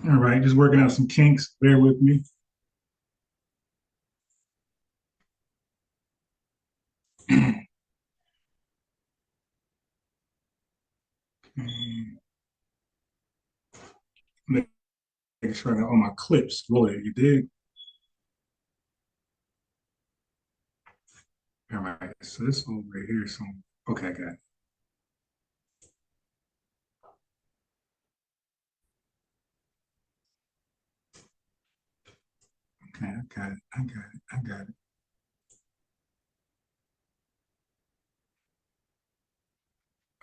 All right, just working out some kinks. Bear with me. Making sure I got all my clips loaded. You dig? All right, so this over here. So okay, I got it. Okay, I got it. I got it. I got it.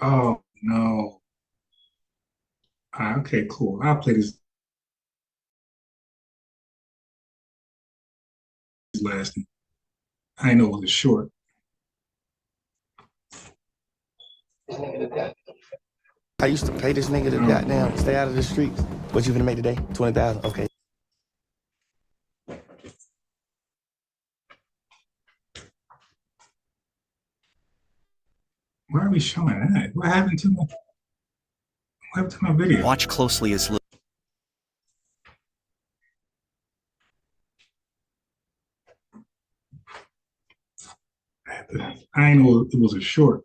Oh no. Okay, cool. I'll play this last. I know it was short. I used to pay this nigga to Oh, goddamn stay out of the streets. What you gonna make today? 20,000. Okay. why are we showing that? What happened to my video? Watch closely as I know it was a short.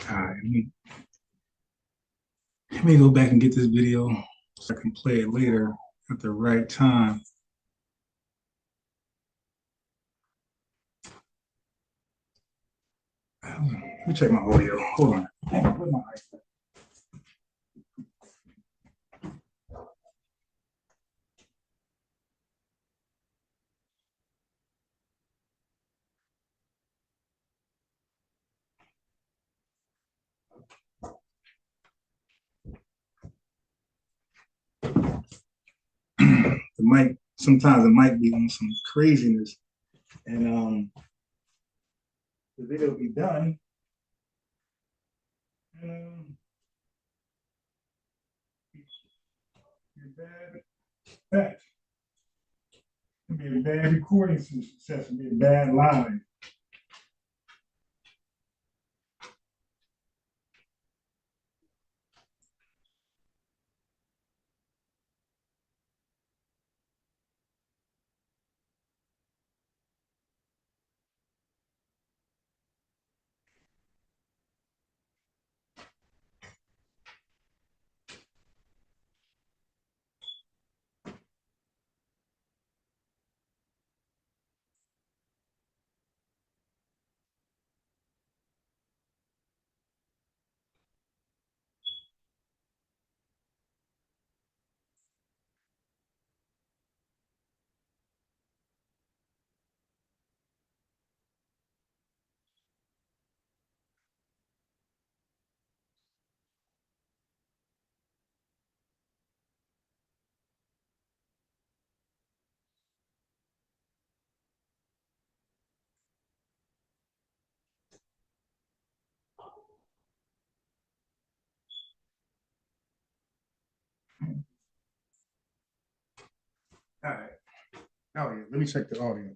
All right, let me go back and get this video so I can play it later at the right time. Let me check my audio. Hold on. Where's my iPad? The mic, sometimes it might be on some craziness, and the video will be done. Um, bad, bad. It'll be a bad recording success. It'll be a bad live. All right. Oh yeah. Let me check the audio.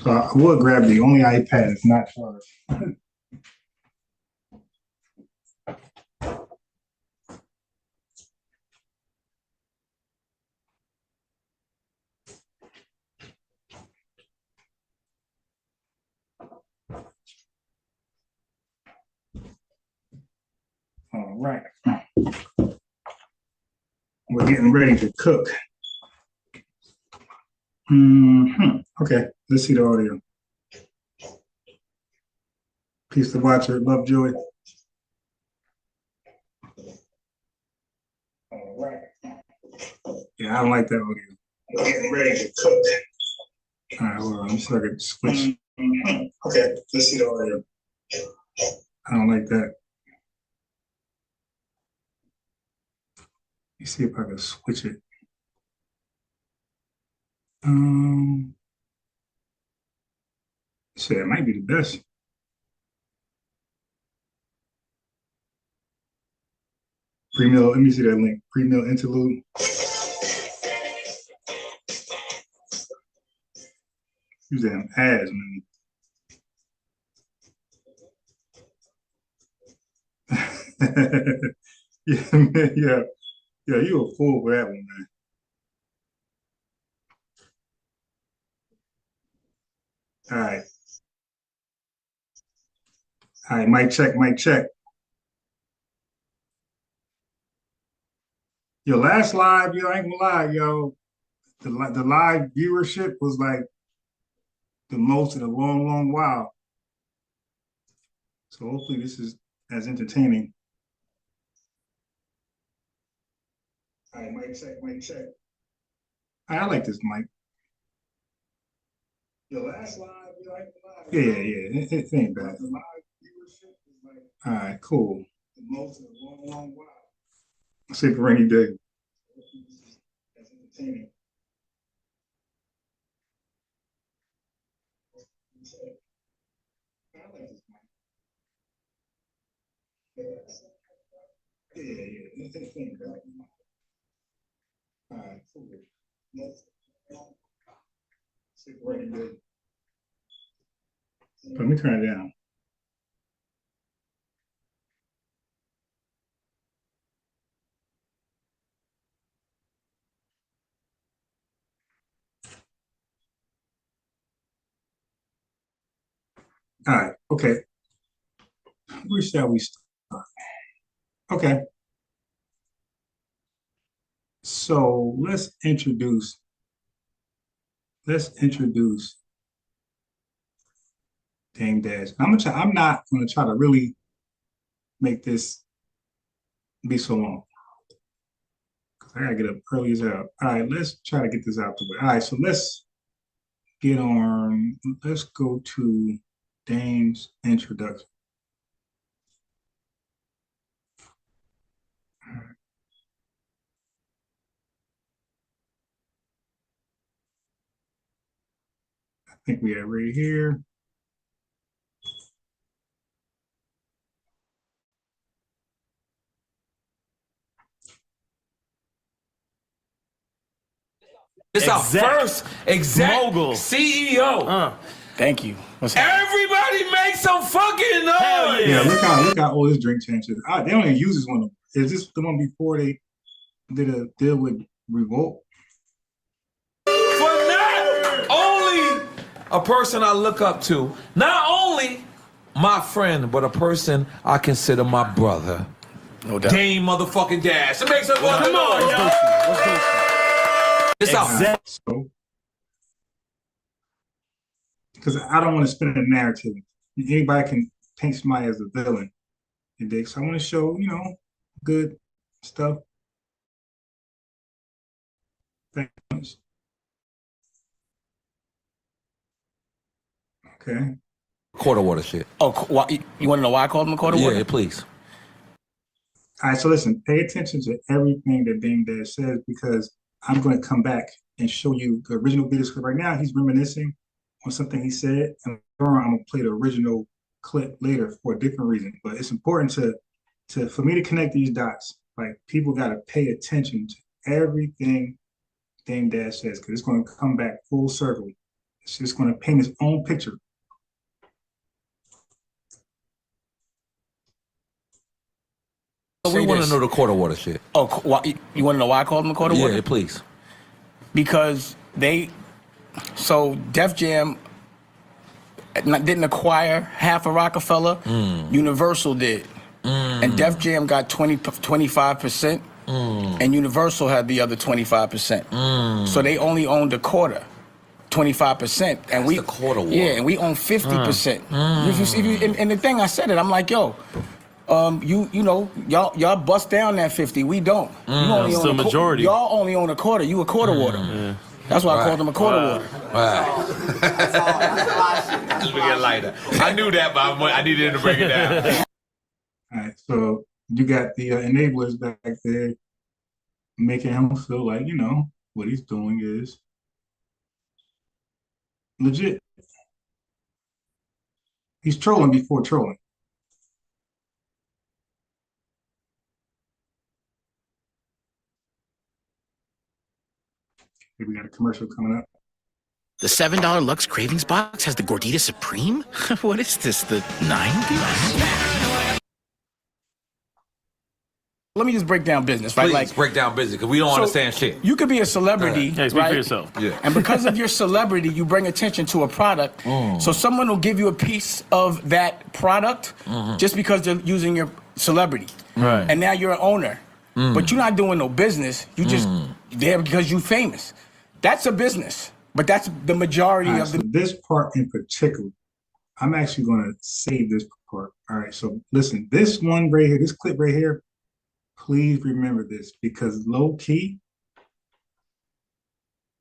So I would grab the only iPad that's not charged. All right. We're getting ready to cook. Okay, let's see the audio. Peace to watcher, love joy. All right. Yeah, I don't like that audio. We're getting ready to cook. All right, hold on. Let me see if I can switch. Okay, let's see the audio. I don't like that. Let me see if I can switch it. Um, shit, it might be the best. Pre-meal, let me see that link. Pre-meal interlude. You damn ass, man. Yeah, man, yeah, yeah, you a fool for that one, man. All right, mic check, mic check. Your last live, yo, I ain't gonna lie, yo. The live viewership was like the most in a long, long while. So hopefully this is as entertaining. All right, mic check, mic check. I like this mic. Your last live, yo, I ain't gonna lie. Yeah, it ain't bad. The live viewership was like, all right, cool. The most in a long, long while. Save for rainy day. Hopefully this is as entertaining. I like this mic. It ain't bad. All right, cool. Save for rainy day. Let me turn it down. All right, okay. Where shall we start? Okay. So let's introduce Dame Dash. I'm not gonna try to really make this be so long. I gotta get up early as hell. All right, let's try to get this out the way. All right, so let's go to Dame's introduction. I think we are right here. It's our first exec mogul CEO. Thank you. Everybody make some fucking noise. Yeah, look how old this drink change is. They don't even use this one. Is this the one before they did a deal with Revolt? For not only a person I look up to, not only my friend, but a person I consider my brother. No doubt. Dame motherfucking Dash. It makes us fucking Come on, noise, yo. yo. It's our So, because I don't want to spin a narrative. Anybody can paint somebody as a villain. So I want to show, good stuff. Thanks. Okay. quarter water shit. Oh, you want to know why I called him a quarter water? Yeah, please. All right, so listen, pay attention to everything that Dame Dash says because I'm going to come back and show you the original video script. Right now, he's reminiscing on something he said, and I'm going to play the original clip later for a different reason. But it's important for me to connect these dots. Like people got to pay attention to everything Dame Dash says because it's going to come back full circle. It's just going to paint its own picture. We want to know the quarter water shit. Oh, you want to know why I called him a quarter water? Yeah, please. Because Def Jam didn't acquire half of Roc-A-Fella. Universal did. And Def Jam got 25%, and Universal had the other 25%. So they only owned a quarter, 25%. And That's the quarter water. Yeah, and we own 50%. And the thing I said it, I'm like, yo, y'all bust down that 50. We don't. You only That's own the majority. Y'all only own a quarter. You a quarter water. Yeah. That's why I called him a quarter water. Right. Just to get lighter. I knew that, but I needed to break it down. All right, so you got the enablers back there making him feel like, what he's doing is legit. He's trolling before trolling. Hey, we got a commercial coming up. The $7 Lux Cravings box has the Gordita Supreme? What is this, the 90s? Let me just break down business, right? Please Like, break down business because we don't understand shit. You could be a celebrity, Hey, speak right? for yourself. Yeah. And because of your celebrity, you bring attention to a product. So someone will give you a piece of that product just because they're using your celebrity. Right. And now you're an owner. But you're not doing no business. You just there because you're famous. That's a business. But that's the majority All right, of the so this part in particular, I'm actually going to save this part. All right, so listen, this one right here, this clip right here, please remember this because low key,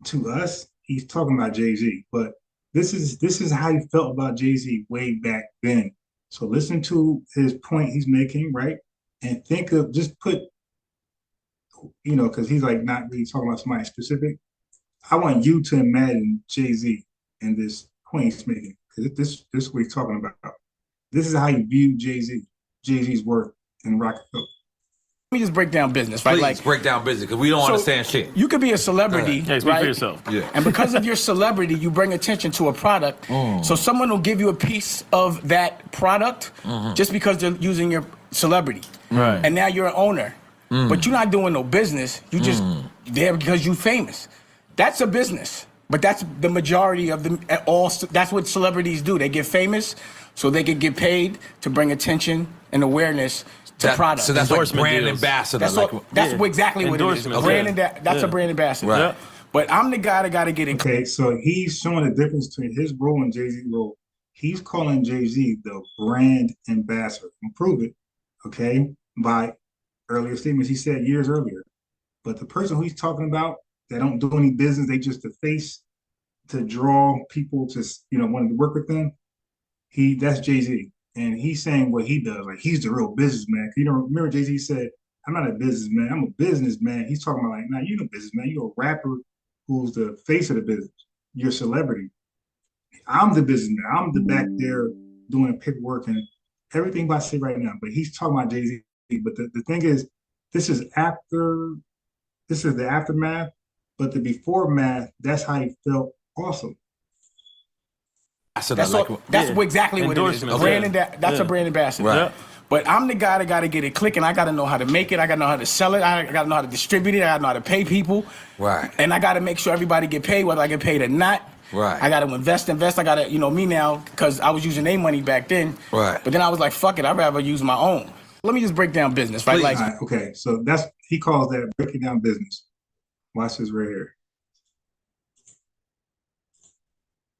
to us, he's talking about Jay-Z, but this is how he felt about Jay-Z way back then. So listen to his point he's making, right? And think of just put, because he's like not really talking about somebody specific. I want you to imagine Jay-Z and this point he's making, because this is what he's talking about. This is how you view Jay-Z's work in Roc-A-Fella. Let me just break down business, right? Please Like, break down business because we don't understand shit. You could be a celebrity, Hey, speak right? for yourself. Yeah. And because of your celebrity, you bring attention to a product. So someone will give you a piece of that product just because they're using your celebrity. Right. And now you're an owner. But you're not doing no business. You just there because you're famous. That's a business. But that's the majority of them. That's what celebrities do. They get famous so they can get paid to bring attention and awareness to products. So that's like Endorsement brand deals. ambassador. That's, like, exactly what it is. Endorsements, That's a brand ambassador. Right. Yeah. But I'm the guy that got to get it. Okay, so he's showing the difference between his role and Jay-Z's role. He's calling Jay-Z the brand ambassador. And prove it, okay, by earlier statements he said years earlier. But the person who he's talking about that don't do any business, they just the face to draw people to wanting to work with them. That's Jay-Z. And he's saying what he does, like he's the real businessman. You know, remember Jay-Z said, I'm not a businessman, I'm a businessman. He's talking about like, nah, you're no businessman, you're a rapper who's the face of the business. You're a celebrity. I'm the businessman. I'm the back there doing the paperwork and everything I say right now. But he's talking about Jay-Z. But the thing is, this is the aftermath, but the before math, that's how he felt also. That's exactly what it is. Endorsements, That's a brand ambassador. Right. But I'm the guy that got to get it clicking. I got to know how to make it. I got to know how to sell it. I got to know how to distribute it. I got to know how to pay people. Right. And I got to make sure everybody get paid, whether I get paid or not. Right. I got to invest. I got to, me now, because I was using their money back then. Right. But then I was like, fuck it. I'd rather use my own. Let me just break down business, right? Please. Like, All right, okay, so he calls that breaking down business. Watch this right here.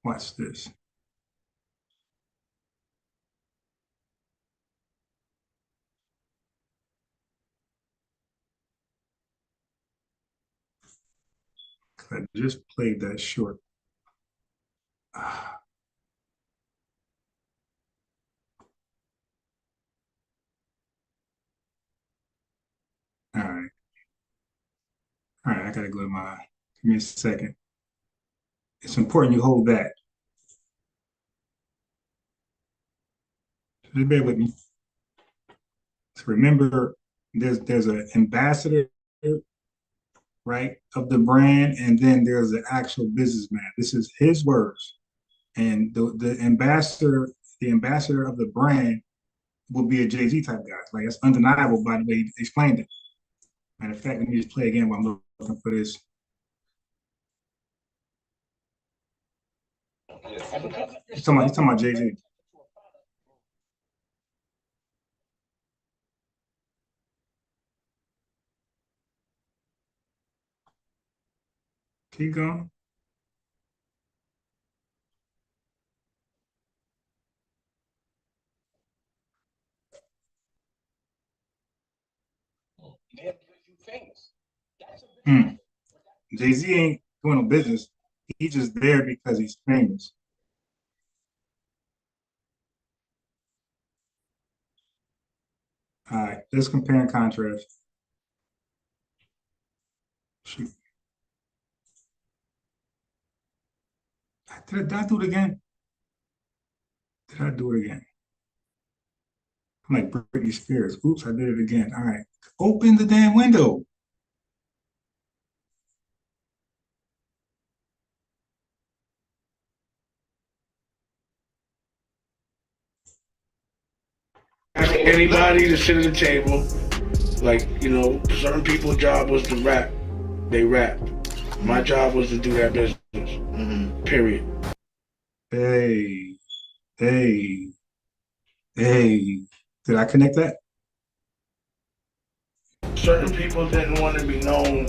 Watch this. I just played that short. All right. All right, I gotta go to give me a second. It's important you hold that. Just bear with me. So remember, there's an ambassador, right, of the brand, and then there's an actual businessman. This is his words. And the ambassador of the brand will be a Jay-Z type guy. Like it's undeniable by the way he explained it. Matter of fact, let me just play again while I'm looking for this. He's talking about Jay-Z. Keep going. Jay-Z ain't doing no business. He's just there because he's famous. All right, let's compare and contrast. Shoot. Did I do it again? Did I do it again? I'm like Britney Spears. Oops, I did it again. All right. Open the damn window. anybody to sit at the table. Like, you know, certain people's job was to rap. They rapped. My job was to do that business. Period. Hey, hey, hey. Did I connect that? Certain people didn't want to be known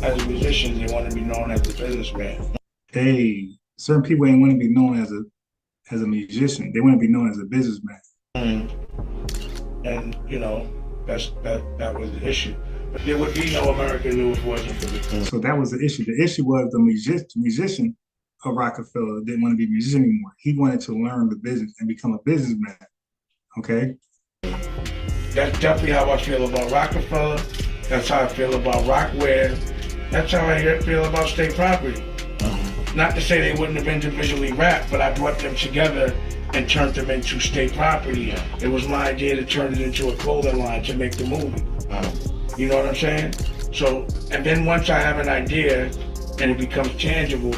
as musicians. They want to be known as a businessman. Hey, certain people ain't want to be known as a musician. They want to be known as a businessman. And, you know, that was the issue. But there would be no American News wasn't for me. So that was the issue. The issue was the musician of Roc-A-Fella didn't want to be a musician anymore. He wanted to learn the business and become a businessman. Okay? That's definitely how I feel about Roc-A-Fella. That's how I feel about Rockware. That's how I feel about State Property. Not to say they wouldn't have individually rapped, but I brought them together and turned them into State Property. It was my idea to turn it into a clothing line to make the movie. You know what I'm saying? So, and then once I have an idea and it becomes tangible,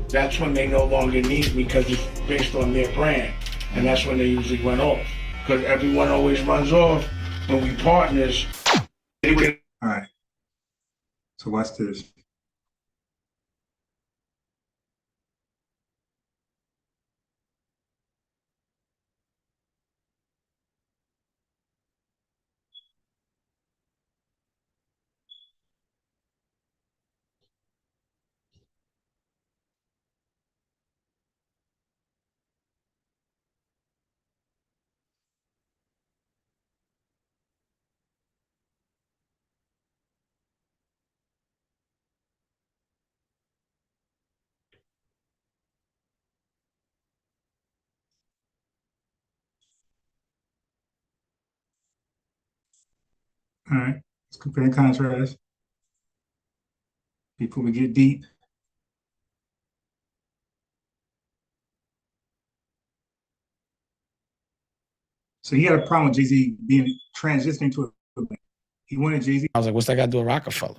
that's when they no longer need me because it's based on their brand. And that's when they usually run off. Because everyone always runs off when we partners. All right. So watch this. All right. Let's compare and contrast. Before we get deep. So he had a problem with Jay-Z being transitioning to a he wanted Jay-Z. I was like, what's that got to do with Roc-A-Fella?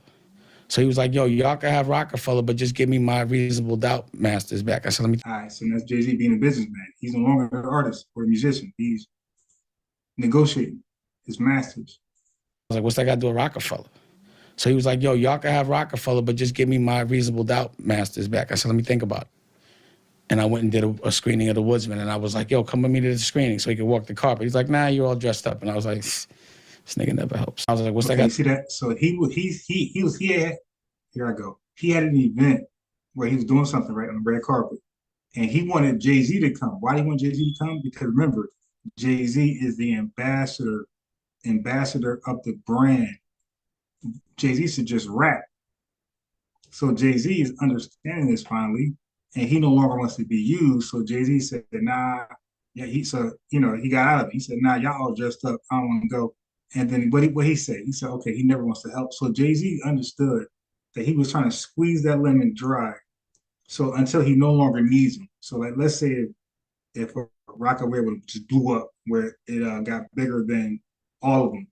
So he was like, yo, y'all can have Roc-A-Fella, but just give me my Reasonable Doubt masters back. I said, let me. All right, so that's Jay-Z being a businessman. He's no longer an artist or a musician. He's negotiating his masters. I was like, what's that got to do with Roc-A-Fella? So he was like, yo, y'all can have Roc-A-Fella, but just give me my Reasonable Doubt masters back. I said, let me think about it. And I went and did a screening of The Woodsman, and I was like, yo, come with me to the screening so he could walk the carpet. He's like, nah, you're all dressed up. And I was like, this nigga never helps. I was like, what's that guy? You see that? So he had, here I go. He had an event where he was doing something right on the red carpet. And he wanted Jay-Z to come. Why did he want Jay-Z to come? Because remember, Jay-Z is the ambassador of the brand. Jay-Z should just rap. So Jay-Z is understanding this finally, and he no longer wants to be used. So Jay-Z said, nah, yeah, he got out of it. He said, nah, y'all all dressed up. I don't want to go. And then what he said? He said, okay, he never wants to help. So Jay-Z understood that he was trying to squeeze that lemon dry. So until he no longer needs him. So like, let's say if Roc-A-Fella would just blew up where it got bigger than all of them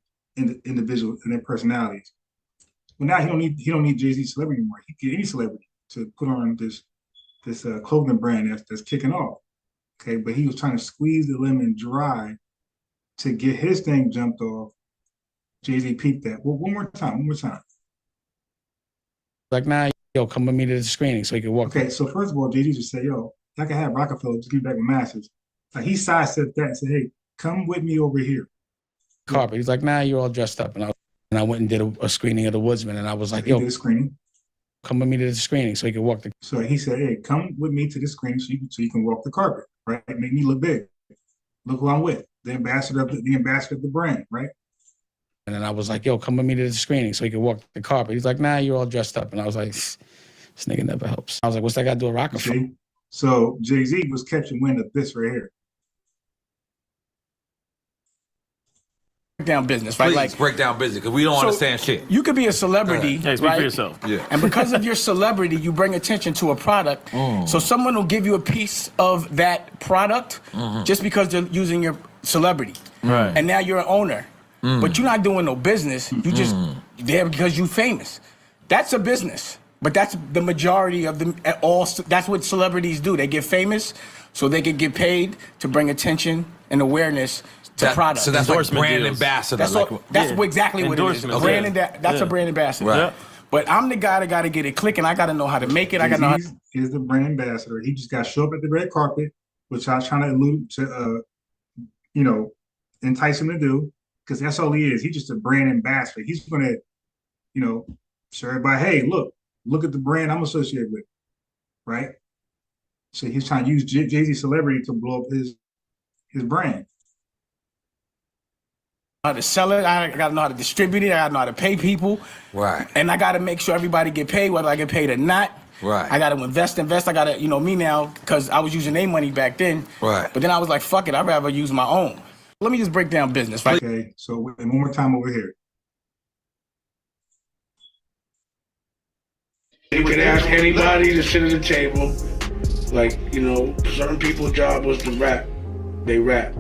individual in their personalities. Well, now he don't need Jay-Z celebrity anymore. He can get any celebrity to put on this clothing brand that's kicking off. Okay, but he was trying to squeeze the lemon dry to get his thing jumped off. Jay-Z peeped that. Well, one more time. Like, nah, yo, come with me to the screening so he could walk. Okay, so first of all, Jay-Z just said, yo, I can have Roc-A-Fella, just give me back my masters. Like he sidestepped that and said, hey, come with me over here. Carpet. He's like, nah, you're all dressed up. And I went and did a screening of The Woodsman, and I was like, yo, did a screening. Come with me to the screening so he could walk the. So he said, hey, come with me to the screening so you can walk the carpet, right? Make me look big. Look who I'm with, the ambassador of the brand, right? And then I was like, yo, come with me to the screening so he could walk the carpet. He's like, nah, you're all dressed up. And I was like, this nigga never helps. I was like, what's that got to do with Roc-A-Fella? So Jay-Z was catching wind of this right here. Down business, right? Please like break down business because we don't understand shit. You could be a celebrity, hey, speak right? for yourself. Yeah. And because of your celebrity, you bring attention to a product. So someone will give you a piece of that product just because they're using your celebrity. Right. And now you're an owner. But you're not doing no business. You just there because you're famous. That's a business. But that's the majority of them. That's what celebrities do. They get famous so they can get paid to bring attention and awareness product. So that's like Endorsement brand deals. ambassador. That's, like, that's exactly what it is. Endorsement. That's a brand ambassador. Right. But I'm the guy that got to get it clicking. I got to know how to make it. I got to know. Jay-Z is the brand ambassador. He just got to show up at the red carpet, which I was trying to allude to, entice him to do, because that's all he is. He's just a brand ambassador. He's going to, show everybody, hey, look at the brand I'm associated with, right? So he's trying to use Jay-Z celebrity to blow up his brand. How to sell it, I gotta know how to distribute it, I gotta know how to pay people. Right. And I gotta make sure everybody get paid, whether I get paid or not. Right. I gotta invest. I gotta, me now, because I was using their money back then. Right. But then I was like, fuck it, I'd rather use my own. Let me just break down business. Right? Okay, so one more time over here. You can ask anybody to sit at the table. Like, certain people's job was to rap. They rap.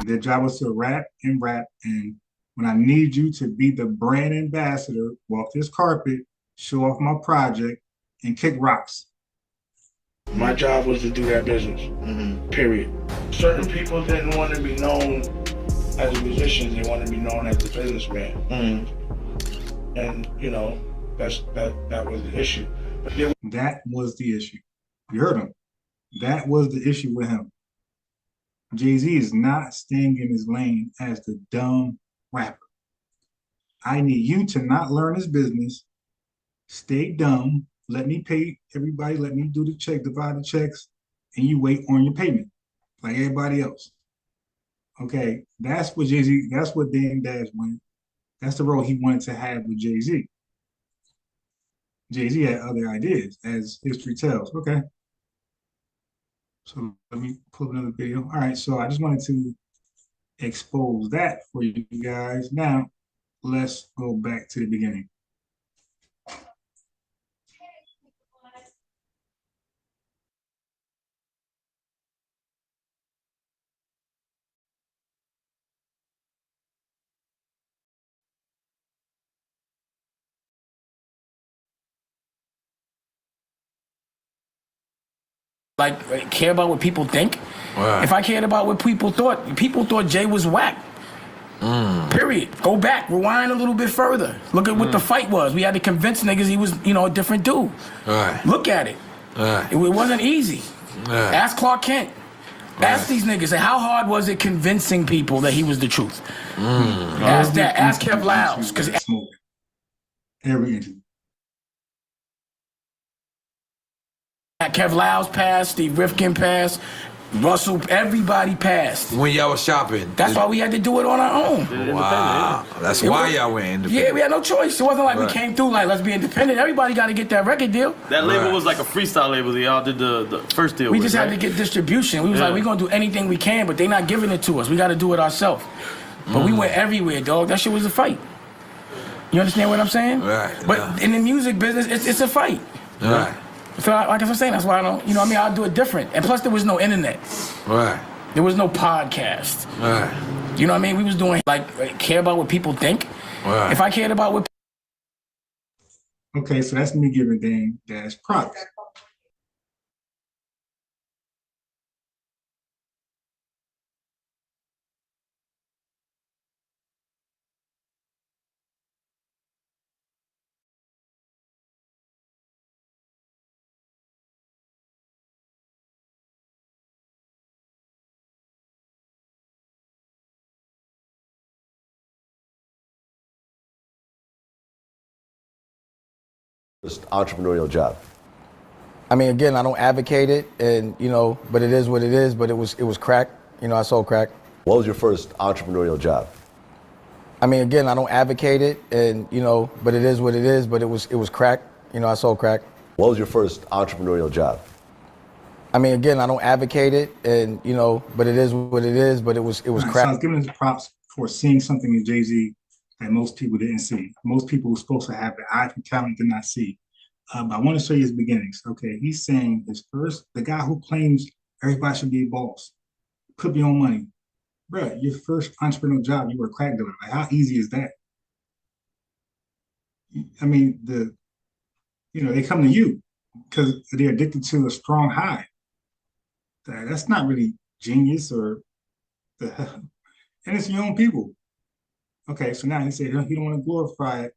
Their job was to rap. And when I need you to be the brand ambassador, walk this carpet, show off my project, and kick rocks. My job was to do that business. Period. Certain people didn't want to be known as a musician. They wanted to be known as a businessman. And, that was the issue. That was the issue. You heard him. That was the issue with him. Jay-Z is not staying in his lane as the dumb rapper. I need you to not learn his business, stay dumb, let me pay everybody, let me do the check, divide the checks, and you wait on your payment like everybody else. Okay, that's what Jay-Z, that's what Dan Dash went. That's the role he wanted to have with Jay-Z. Jay-Z had other ideas, as history tells. Okay. So let me pull another video. All right, so I just wanted to expose that for you guys. Now, let's go back to the beginning. Like, care about what people think. Right. If I cared about what people thought Jay was whack. Period. Go back, rewind a little bit further. Look at what the fight was. We had to convince niggas he was, a different dude. Right. Look at it. Right. It wasn't easy. Right. Ask Clark Kent. Ask these niggas, how hard was it convincing people that he was the truth? Ask that. Ask Kev Lyles. Because every interview. Kev Lyles passed, Steve Rifkin passed, Russell, everybody passed. When y'all was shopping. That's why we had to do it on our own. Wow. That's why y'all went independent. Yeah, we had no choice. It wasn't like we came through like, let's be independent. Everybody got to get that record deal. That label was like a freestyle label that y'all did the first deal We with, just had to get distribution. We was like, we're going to do anything we can, but they not giving it to us. We got to do it ourselves. But we went everywhere, dog. That shit was a fight. You understand what I'm saying? Right. But in the music business, it's a fight. Right. So like I'm saying, that's why I don't, I'll do it different. And plus there was no internet. Right. There was no podcast. Right. You know what I mean? We was doing care about what people think. Right. If I cared about what. Okay, so that's me giving Dan Dash props. Entrepreneurial job. I mean, again, I don't advocate it, and but it is what it is. But it was crack. I sold crack. What was your first entrepreneurial job? I mean, again, I don't advocate it, and but it is what it is. But it was crack. I sold crack. What was your first entrepreneurial job? I mean, again, I don't advocate it, and but it is what it is. But it was Right, crack. so I was giving his props for seeing something in Jay-Z that most people didn't see. Most people were supposed to have the eye for talent did not see. But I want to show you his beginnings. Okay, he's saying the guy who claims everybody should be a boss, put your own money. Bro, your first entrepreneurial job, you were a crack dealer. Like, how easy is that? I mean, they come to you because they're addicted to a strong high. That's not really genius or And it's your own people. Okay, so now he said he don't want to glorify it.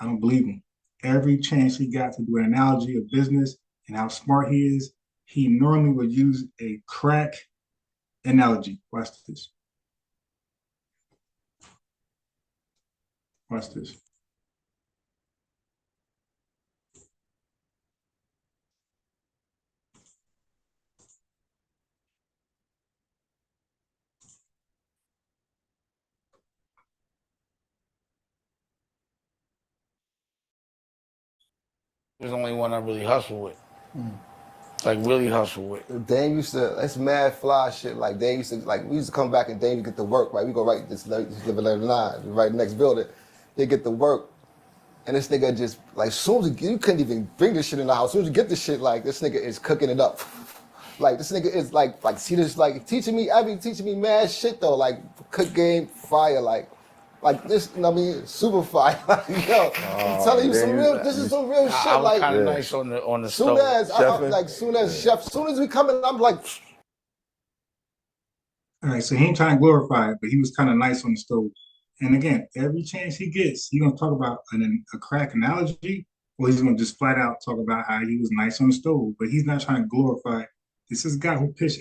I don't believe him. Every chance he got to do an analogy of business and how smart he is, he normally would use a crack analogy. Watch this. Watch this. There's only one I really hustle with. Like really hustle with. Dame used to, that's mad fly shit. Like Dame used to, like we used to come back and Dame would get to work, right? We go right this live at 9, right next building. They get to work, and this nigga just like soon as you couldn't even bring this shit in the house. As soon as you get this shit, like this nigga is cooking it up. Like this nigga is like see this like teaching me mad shit though. Like cook game fire like this, you know what I mean, super fire. Like, yo, I'm telling you some real. This is some real shit. I was like kind of nice on the soon stove. as soon as we come in, I'm like. All right, so he ain't trying to glorify it, but he was kind of nice on the stove. And again, every chance he gets, he's gonna talk about a crack analogy, or he's gonna just flat out talk about how he was nice on the stove. But he's not trying to glorify it. This is a guy who pitched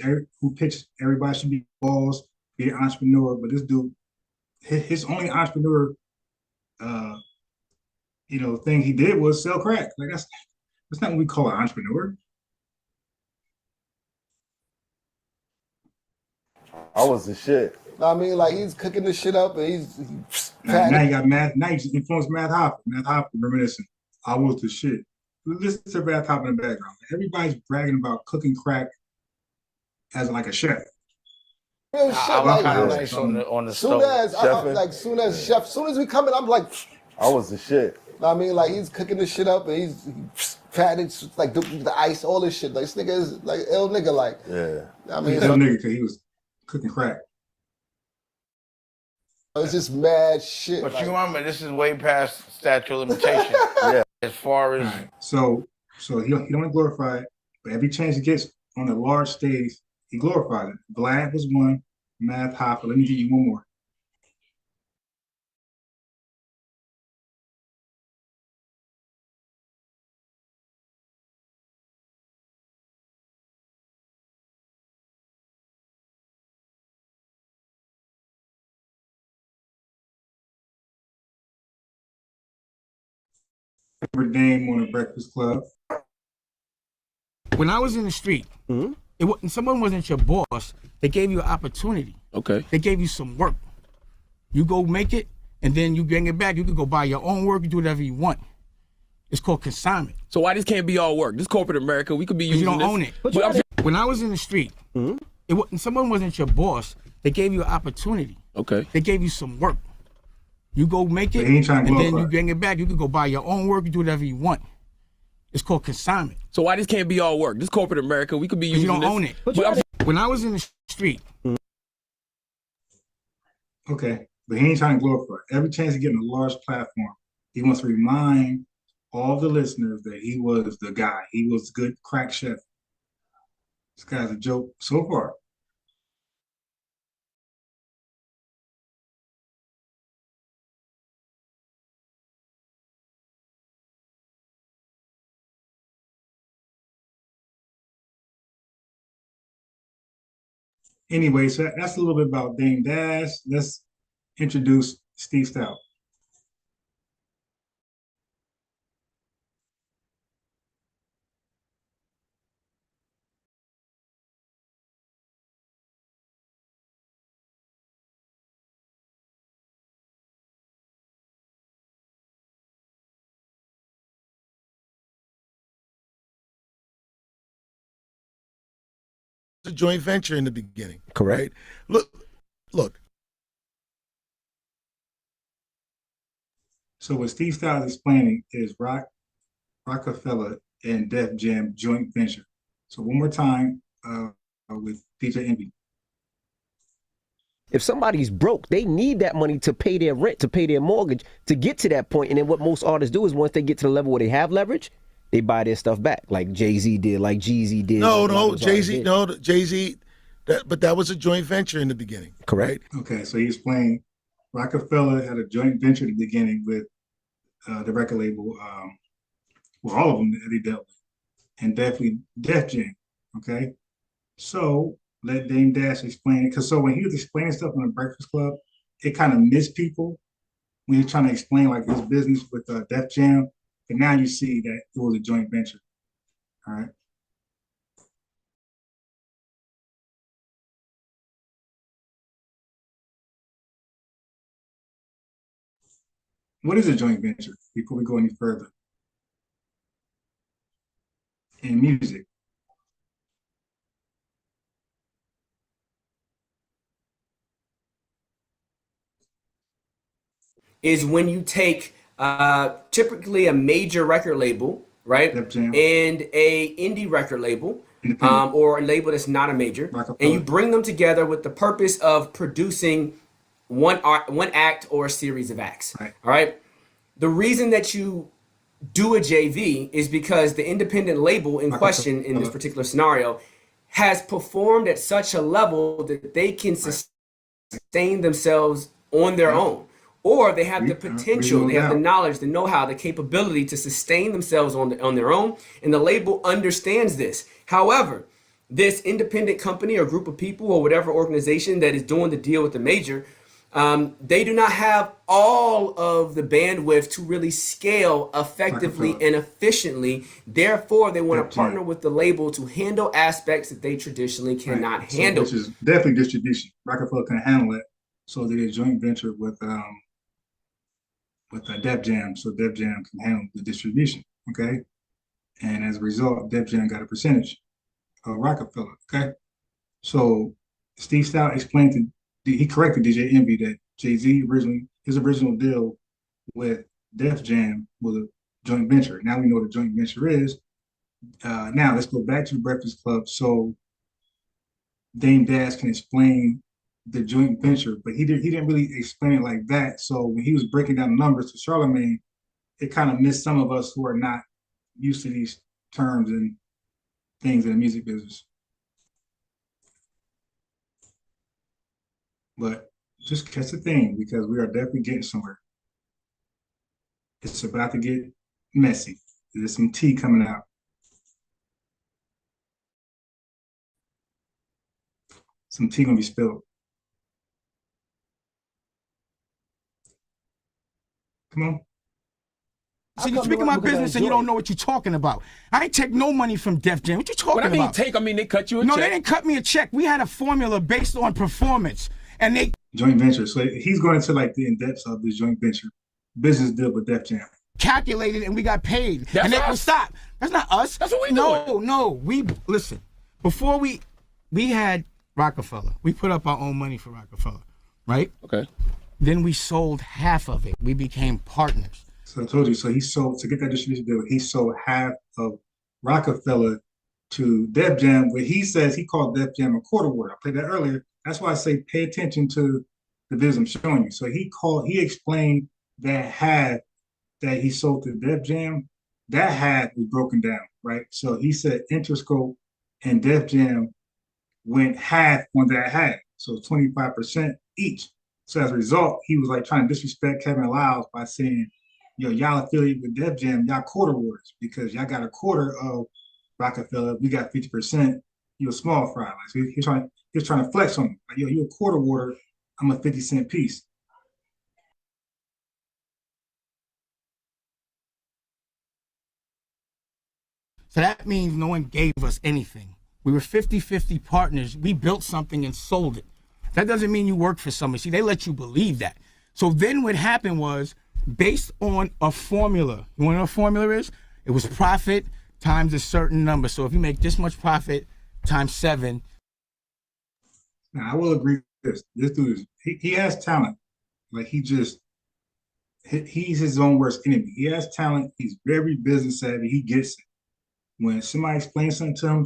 everybody should be balls, be an entrepreneur. But this dude, his only entrepreneur, thing he did was sell crack. Like that's not what we call an entrepreneur. I was the shit. I mean, like he's cooking this shit up, and he's now you got math. Now you just influenced Math Hopper. Math Hopper reminiscent. I was the shit. Listen to Math Hopper in the background. Everybody's bragging about cooking crack as like a chef. real shit. I was Like, kind of nice on the soon stove. soon as we come in, I'm like, I was the shit. I mean, like he's cooking this shit up, and he's patted like the ice, all this shit. Like this nigga is like ill nigga, like. Yeah. I mean, He's a nigga because he was cooking crack. it's just mad shit. But like, you remember, this is way past statute of limitation. Yeah. As far as Right. So he don't want to glorify it, but every chance he gets on a large stage, he glorifies it. Vlad was one, Math Hopper. Let me give you one more. Remember Dame on the Breakfast Club? when I was in the street, someone wasn't your boss. They gave you an opportunity. Okay. They gave you some work. You go make it, and then you bring it back. You can go buy your own work. You do whatever you want. It's called consignment. So why this can't be all work? This corporate America, we could be using You don't this. own it. When I was in the street, someone wasn't your boss. They gave you an opportunity. Okay. They gave you some work. You go make it, But he ain't trying to and then glorify you it. bring it back. You can go buy your own work. You do whatever you want. It's called consignment. So why this can't be all work? This corporate America, we could be using You don't this. own it. When I was in the street, Okay, but he ain't trying to glorify it. Every chance he get on a large platform, he wants to remind all the listeners that he was the guy. He was a good crack chef. This guy's a joke so far. Anyway, so that's a little bit about Dame Dash. Let's introduce Steve Stout. A joint venture in the beginning. Correct. Right? Look. So what Steve Stout is explaining is Roc-A-Fella and Def Jam joint venture. So one more time with DJ Envy. If somebody's broke, they need that money to pay their rent, to pay their mortgage, to get to that point. And then what most artists do is once they get to the level where they have leverage, they buy their stuff back, like Jay-Z did, like Jeezy did. No, Jay-Z, But that was a joint venture in the beginning. Correct. Right? Okay, so he explained Roc-A-Fella had a joint venture at the beginning with the record label, well, all of them that he dealt with, and definitely Def Jam. Okay, so let Dame Dash explain it, because so when he was explaining stuff on the Breakfast Club, it kind of missed people when he's trying to explain like his business with Def Jam. But now you see that it was a joint venture. All right. What is a joint venture before we go any further in music? Is when you take typically a major record label, right, Def Jam. and a indie record label, or a label that's not a major, Roc-A-Fella. and you bring them together with the purpose of producing one act or a series of acts. Right. All right. The reason that you do a JV is because the independent label in question in this particular scenario has performed at such a level that they can sustain themselves on their own. Or they have the potential, they have the knowledge, the know-how, the capability to sustain themselves on their own, and the label understands this. However, this independent company or group of people or whatever organization that is doing the deal with the major, they do not have all of the bandwidth to really scale effectively and efficiently. Therefore, they want to partner with the label to handle aspects that they traditionally cannot handle. Which is definitely distribution. Roc-A-Fella can handle it, so they did a joint venture with Def Jam, so Def Jam can handle the distribution. Okay, and as a result, Def Jam got a percentage of Roc-A-Fella. Okay, so Steve Stout explained he corrected DJ Envy that Jay-Z his original deal with Def Jam was a joint venture. Now we know what a joint venture is. Now let's go back to the Breakfast Club so Dame Dash can explain the joint venture, but he didn't really explain it like that. So when he was breaking down the numbers to Charlemagne, it kind of missed some of us who are not used to these terms and things in the music business. But just catch the thing, because we are definitely getting somewhere. It's about to get messy. There's some tea coming out. Some tea gonna be spilled. Come on. So you speaking my business and you don't know what you're talking about. I ain't take no money from Def Jam. What you talking about? What I mean take, I mean they cut you a check. No, they didn't cut me a check. We had a formula based on performance. And they joint venture. So he's going into like the in-depths of this joint venture business deal with Def Jam. Calculated and we got paid. That's and they us. stop. That's not us. That's what we doing. No. We listen. Before we had Roc-A-Fella. We put up our own money for Roc-A-Fella, right? Okay. Then we sold half of it. We became partners. So I told you, so he sold, to get that distribution deal, he sold half of Roc-A-Fella to Def Jam, where he says he called Def Jam a quarter word. I played that earlier. That's why I say pay attention to the videos I'm showing you. So he explained that half that he sold to Def Jam, that half was broken down, right? So he said Interscope and Def Jam went half on that half, so 25% each. So as a result, he was like trying to disrespect Kevin Lyles by saying, yo, y'all affiliated with Def Jam, y'all quarter wars, because y'all got a quarter of Roc-A-Fella, we got 50%, you a small fry. Like, so he's trying to flex on him. Like, yo, you a quarter water, I'm a 50-cent piece. So that means no one gave us anything. We were 50-50 partners. We built something and sold it. That doesn't mean you work for somebody. See, they let you believe that. So then what happened was, based on a formula. You want to know what a formula is? It was profit times a certain number. So if you make this much profit times 7. Now, I will agree with this dude, he has talent. Like, he's his own worst enemy. He has talent. He's very business savvy. He gets it. When somebody explains something to him,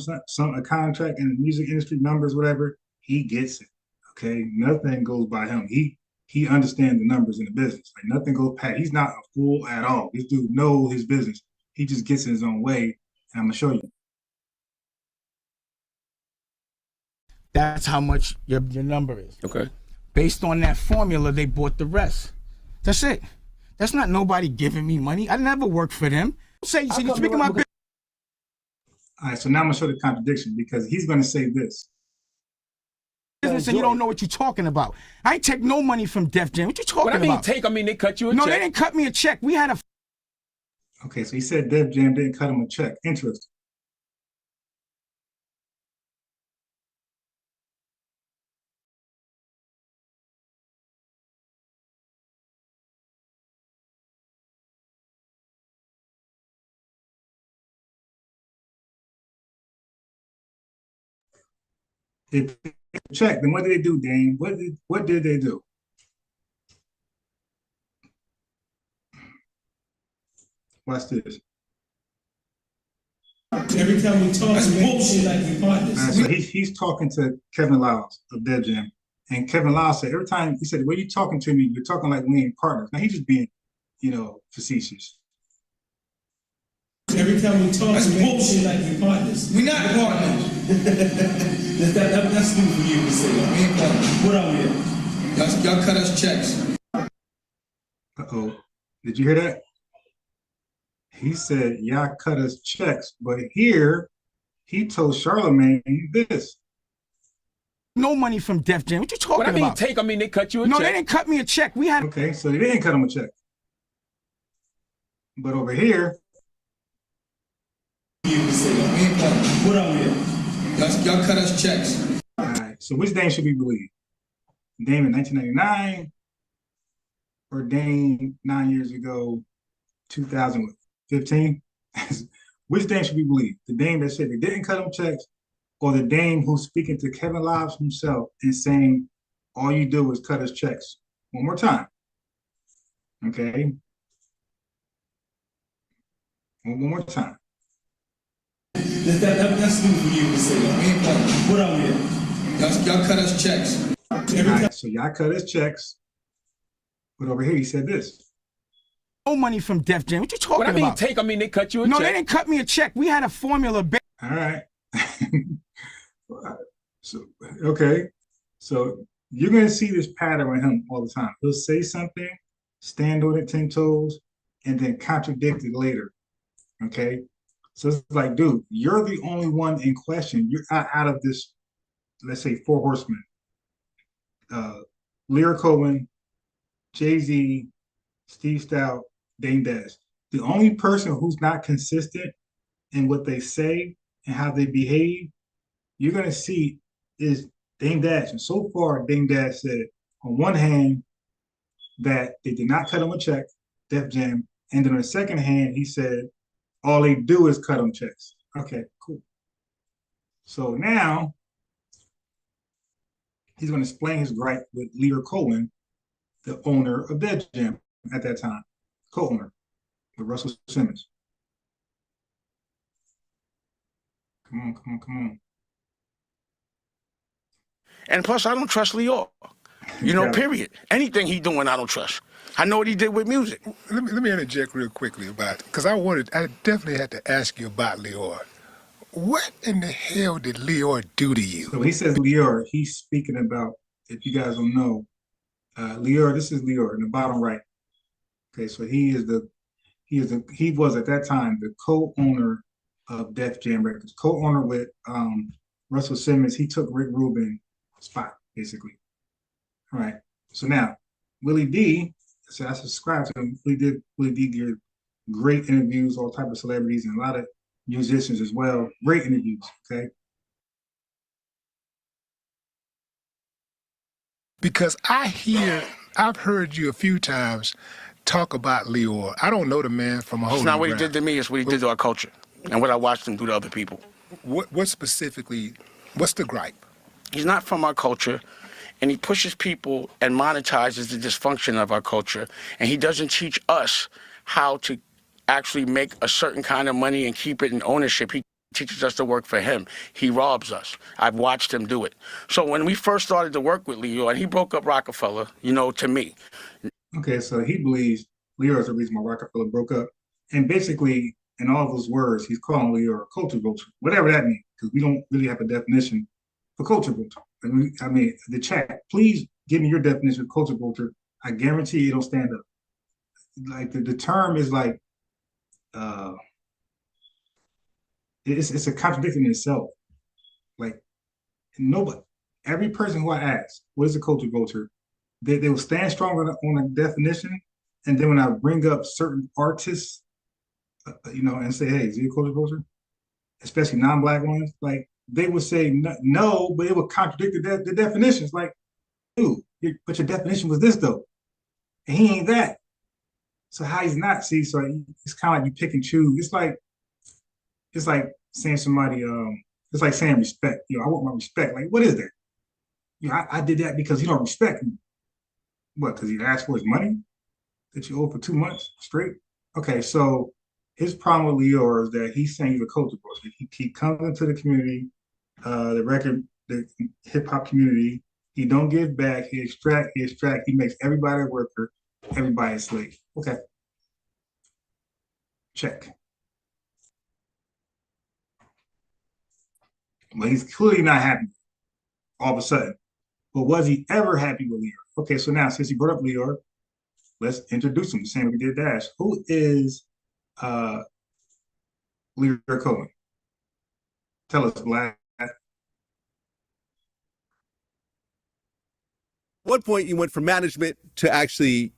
a contract in the music industry, numbers, whatever, he gets it. Okay, nothing goes by him. He understands the numbers in the business. Like, nothing goes past. He's not a fool at all. This dude knows his business. He just gets in his own way, and I'm gonna show you. That's how much your number is. Okay. Based on that formula, they bought the rest. That's it. That's not nobody giving me money. I never worked for them. Say, you speaking my business. All right, so now I'm gonna show the contradiction because he's gonna say this. And you don't know what you're talking about. I ain't take no money from Def Jam. What you talking about? I mean they cut you a check. No, they didn't cut me a check. We had a. Okay, so he said Def Jam didn't cut him a check. Interesting. If they check, then what did they do, Dane? What did they do? Watch this. Every time we talk, that's bullshit like we partners. So he's talking to Kevin Lyles of Def Jam. And Kevin Lyles said, every time he said, when you talking to me, you're talking like we ain't partners. Now he's just being, facetious. Every time we talk, that's bullshit like we partners. We're not partners. That's new for you to say. We ain't partners. What are we? Y'all cut us checks. Uh-oh. Did you hear that? He said, y'all cut us checks. But here, he told Charlamagne this. No money from Def Jam. What you talking about? I mean they cut you a check. No, they didn't cut me a check. We had. Okay, so they didn't cut him a check. But over here. What are we? Y'all cut us checks. All right, so which Dame should we believe? Dame in 1999 or Dame 9 years ago, 2015? Which Dame should we believe? The Dame that said they didn't cut him checks, or the Dame who's speaking to Kevin Lyles himself and saying, all you do is cut us checks? One more time. Okay. One more time. That's new for you to say. We ain't partners. What are we? Y'all cut us checks. All right, so y'all cut us checks. But over here, he said this. No money from Def Jam. What you talking about? I mean they cut you a check. No, they didn't cut me a check. We had a formula. All right. So, okay. So you're going to see this pattern with him all the time. He'll say something, stand on it 10 toes, and then contradict it later. Okay. So it's like, dude, you're the only one in question. You're out of this, let's say, 4 horsemen. Lear Cohen, Jay-Z, Steve Stout, Dame Dash. The only person who's not consistent in what they say and how they behave, you're going to see is Dame Dash. And so far, Dame Dash said, on one hand, that they did not cut him a check, Def Jam. And then on the second hand, he said, all they do is cut them checks. Okay, cool. So now, he's going to explain his gripe with Lear Cohen, the owner of Def Jam at that time, co-owner with Russell Simmons. Come on. And plus, I don't trust Leor. Period. Anything he doing, I don't trust. I know what he did with music. Let me interject real quickly about it, because I definitely had to ask you about Leor. What in the hell did Leor do to you? So when he says Leor, he's speaking about, if you guys don't know, Leor, this is Leor in the bottom right. Okay, so he was at that time the co-owner of Def Jam Records, co-owner with Russell Simmons. He took Rick Rubin's spot, basically. All right. So now, Willie D, so I subscribe to him. Willie D did great interviews, all type of celebrities, and a lot of musicians as well. Great interviews, okay? Because I've heard you a few times talk about Leor. I don't know the man from a hole in the ground. It's not what he did to me, it's what he did to our culture and what I watched him do to other people. What specifically, what's the gripe? He's not from our culture, and he pushes people and monetizes the dysfunction of our culture, and he doesn't teach us how to actually make a certain kind of money and keep it in ownership. He teaches us to work for him. He robs us. I've watched him do it. So when we first started to work with Leo, and he broke up Roc-A-Fella, to me. Okay, so he believes Leo is the reason why Roc-A-Fella broke up. And basically, in all those words, he's calling Leo a culture vulture, whatever that means, because we don't really have a definition for culture vulture. I mean, the chat, please give me your definition of culture vulture. I guarantee it'll stand up. Like the term is like, it's a contradiction in itself. Like nobody, every person who I ask, what is a culture vulture? They will stand strong on a definition. And then when I bring up certain artists, and say, hey, is he a culture vulture? Especially non-black ones, like they would say no, but it would contradict the definitions. Like, dude, but your definition was this though, and he ain't that. So how he's not? See, so it's kind of like you pick and choose. It's like saying somebody, it's like saying respect. I want my respect. Like, what is that? I did that because you don't respect me. What? Because he asked for his money that you owe for 2 months straight? Okay, so his problem with Leo is that he's saying he's a culture vulture. He comes into the community, the hip hop community. He don't give back. He extract. He makes everybody a worker, everybody a slave. Okay, check. But he's clearly not happy all of a sudden. But was he ever happy with Leo? Okay, so now since he brought up Leo, let's introduce him. The same way we did Dash. Who is Leo Cohen? Tell us, Black. At what point you went from management to actually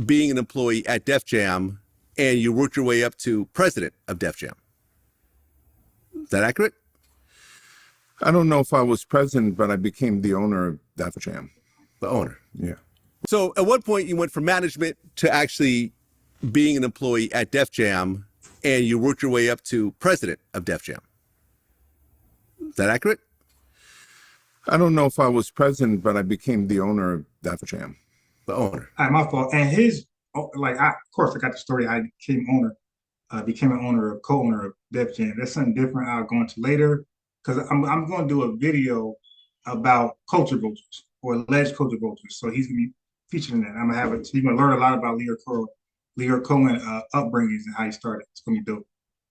being an employee at Def Jam, and you worked your way up to president of Def Jam. Is that accurate? I don't know if I was president, but I became the owner of Def Jam. The owner? Yeah. So at what point you went from management to actually being an employee at Def Jam, and you worked your way up to president of Def Jam? Is that accurate? I don't know if I was president, but I became the owner of Def Jam. The owner. All right, my fault. And of course, I got the story. I became a co-owner of Def Jam. That's something different I'll go into later, because I'm going to do a video about culture vultures or alleged culture vultures. So he's going to be featured in that. I'm going to have it. So you're going to learn a lot about Leo Cohen upbringings and how he started. It's going to be dope.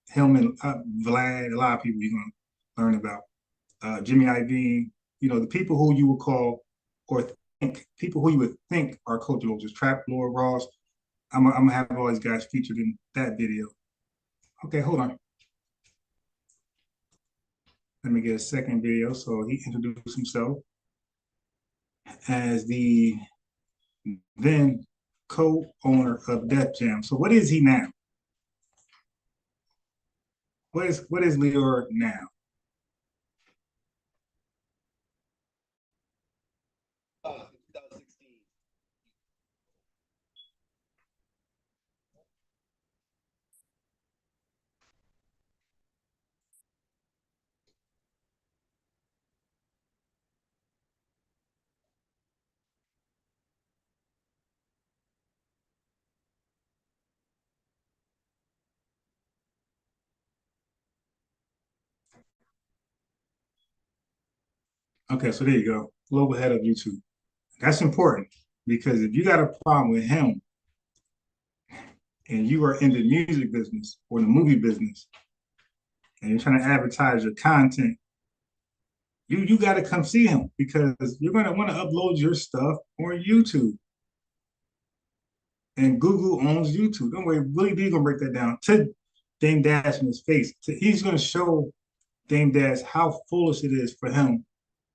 Him and Vlad, a lot of people you're going to learn about. Jimmy Iovine, the people who you would call or people who you would think are culture vultures. Trap Lord Ross. I'm gonna have all these guys featured in that video. Okay, hold on. Let me get a second video. So he introduced himself as the then co-owner of Def Jam. So what is he now? What is Lior now? Okay, so there you go. Global head of YouTube. That's important because if you got a problem with him and you are in the music business or the movie business and you're trying to advertise your content, you got to come see him because you're going to want to upload your stuff on YouTube. And Google owns YouTube. Don't worry, Willie D gonna break that down to Dame Dash in his face. He's gonna show Dame Dash how foolish it is for him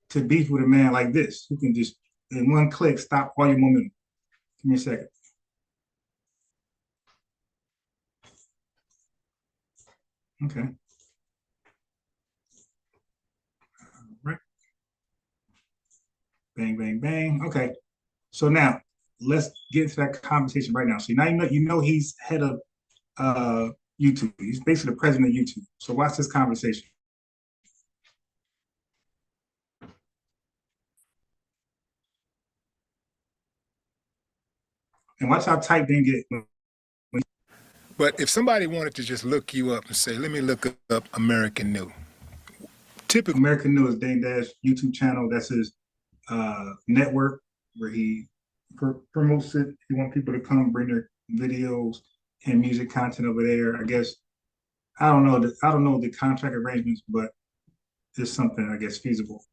to beef with a man like this, who can just in one click stop all your momentum. Give me a second. Okay. All right. Bang, bang, bang. Okay. So now let's get into that conversation right now. So now you know he's head of YouTube. He's basically the president of YouTube. So watch this conversation. And watch how tight they get. But if somebody wanted to just look you up and say, let me look up American New. Typical American New is Dame Dash YouTube channel. That's his network where he promotes it. He wants people to come bring their videos and music content over there. I guess I don't know the contract arrangements, but it's something I guess feasible.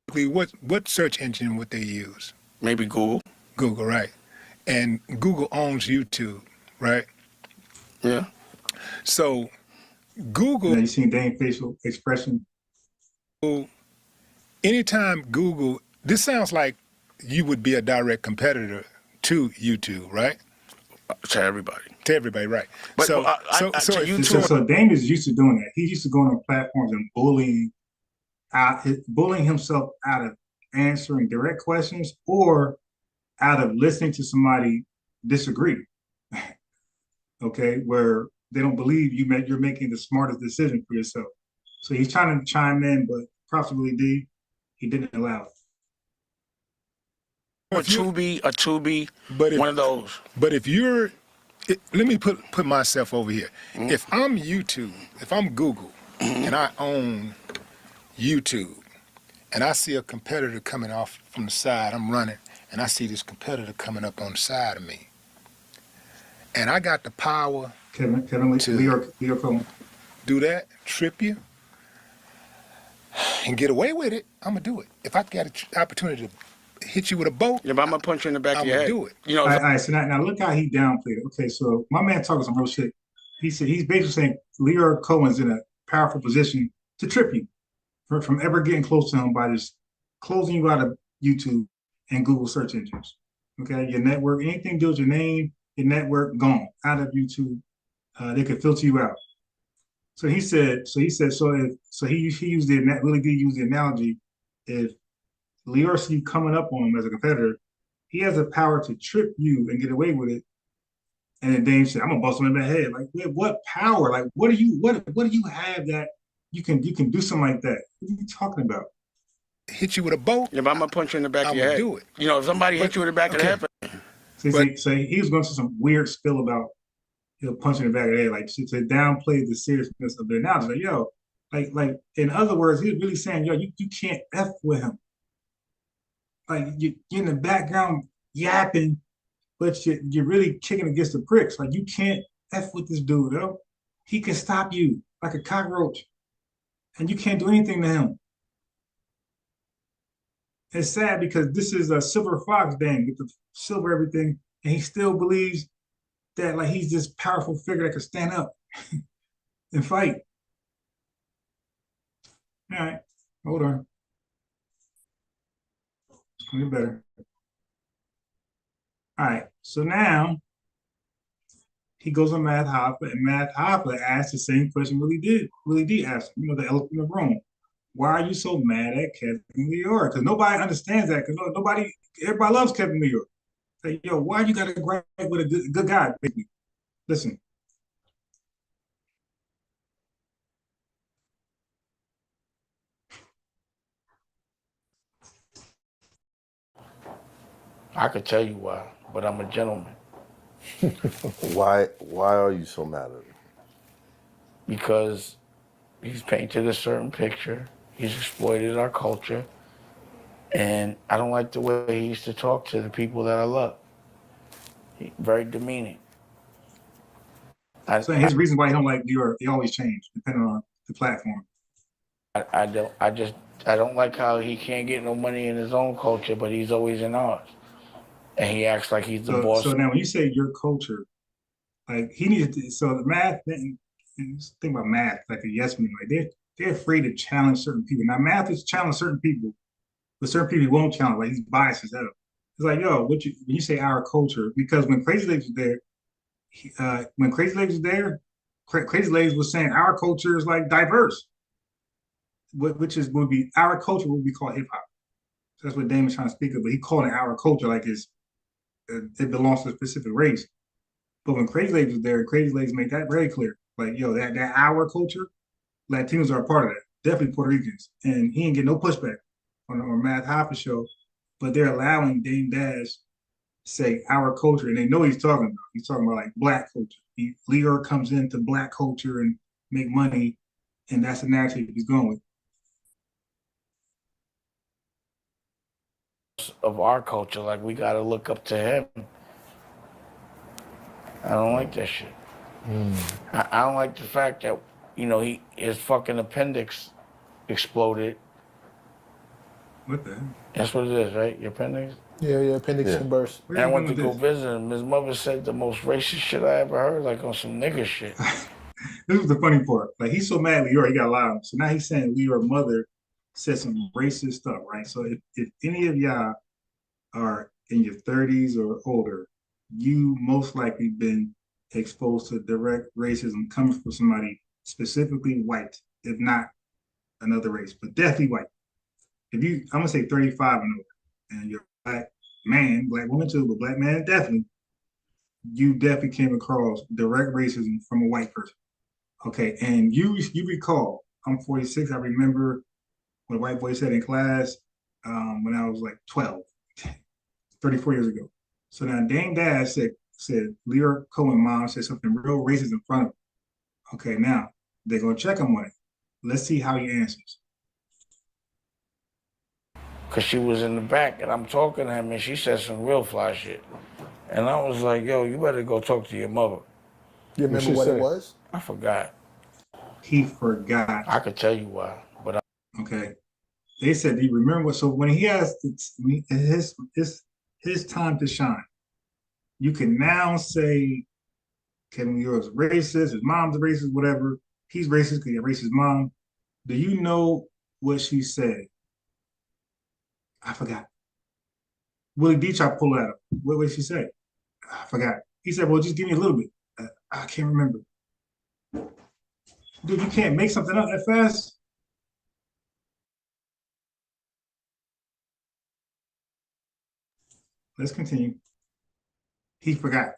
What search engine would they use? Maybe Google. Google, right? And Google owns YouTube, right? Yeah. So Google. You seen Dane facial expression? Anytime Google, this sounds like you would be a direct competitor to YouTube, right? To everybody. To everybody, right? But so Dame is used to doing that. He's used to going on platforms and bullying himself out of answering direct questions or out of listening to somebody disagree. Okay, where they don't believe you're making the smartest decision for yourself. So he's trying to chime in, but possibly D, he didn't allow it. A Tubi, one of those. But if you're, let me put myself over here. If I'm YouTube, if I'm Google, and I own YouTube, and I see a competitor coming off from the side, I'm running, and I see this competitor coming up on the side of me, and I got the power Kevin Leo Cohen. Do that, trip you, and get away with it, I'm gonna do it. If I got an opportunity to hit you with a boat, if I'm gonna punch you in the back of your head, do it. You know. All right, so now look how he downplayed it. Okay, so my man talking some real shit. He said he's basically saying Leo Cohen's in a powerful position to trip you from ever getting close to him by just closing you out of YouTube and Google search engines. Okay, your network, anything to do with your name, your network, gone out of YouTube. They could filter you out. So he he used the really did use the analogy. If Leo see you coming up on him as a competitor, he has the power to trip you and get away with it. And then Dame said, "I'm gonna bust him in the head." Like, what power? Like, what do you have that you can do something like that? What are you talking about? Hit you with a boat. If I'm gonna punch you in the back of your head, do it. You know, if somebody hit you in the back of the head. So he was going to some weird spill about punching in the back of the head, like to downplay the seriousness of the analogy. Like, like in other words, he was really saying, you can't F with him. Like you're in the background yapping, but you're really kicking against the pricks. Like you can't F with this dude, yo. He can stop you like a cockroach, and you can't do anything to him. It's sad because this is a silver fox Dame with the silver everything, and he still believes that like he's this powerful figure that can stand up and fight. All right, hold on. It's gonna get better. All right, so now he goes on Math Hoffa, and Math Hoffa asks the same question Willie D asked him, the elephant in the room. Why are you so mad at Kevin Leor? Because nobody understands that. Because everybody loves Kevin Leor. Say, why you got to gripe with a good guy, baby? Listen. I could tell you why, but I'm a gentleman. Why are you so mad at him? Because he's painted a certain picture. He's exploited our culture. And I don't like the way he used to talk to the people that I love. Very demeaning. So his reason why he don't like Leor, they always change depending on the platform. I don't like how he can't get no money in his own culture, but he's always in ours. And he acts like he's the boss. So now when you say your culture, like he needed to, so the math, think about math, like a yes man, like they're afraid to challenge certain people. Now math is challenge certain people, but certain people won't challenge, like he's biased as hell. It's like, when you say our culture, because when Crazy Legs was there, Crazy Legs was saying our culture is like diverse, would be our culture would be called hip hop. So that's what Damon's trying to speak of, but he called it our culture like it belongs to a specific race. But when Crazy Legs was there, Crazy Legs made that very clear. Like, that our culture, Latinos are a part of that. Definitely Puerto Ricans. And he ain't get no pushback on Math Hoffa show, but they're allowing Dame Dash say our culture, and they know what he's talking about. He's talking about like black culture. Leor comes into black culture and make money, and that's the narrative he's going with. Of our culture, like we gotta look up to him. I don't like that shit. I don't like the fact that his fucking appendix exploded What the hell? That's what it is, right? Your appendix? Yeah, your appendix can burst. And I went to go visit him. His mother said the most racist shit I ever heard, like on some nigga shit. This was the funny part. Like, he's so mad at Leora, he got loud. So now he's saying Leora's mother said some racist stuff, right? So if any of y'all are in your 30s or older, you most likely been exposed to direct racism coming from somebody specifically white, if not another race, but definitely white. If you, I'm gonna say 35 and older, and you're a black man, black woman too, but black man definitely, you definitely came across direct racism from a white person. Okay, and you recall, I'm 46, I remember what a white boy said in class when I was like 12, 34 years ago. So now Dame Dash said Leora Cohen mom said something real racist in front of him. Okay, now they're gonna check him on it. Let's see how he answers. Cause she was in the back and I'm talking to him and she said some real fly shit. And I was like, yo, you better go talk to your mother. You remember what it was? I forgot. He forgot. I could tell you why, but okay. They said, do you remember what? So when he has his time to shine, you can now say Kevin Leora's racist, his mom's racist, whatever. He's racist because he had racist mom. Do you know what she said? I forgot. Willie D tried to pull it out. What did she say? I forgot. He said, well, just give me a little bit. I can't remember. Dude, you can't make something up that fast. Let's continue. He forgot.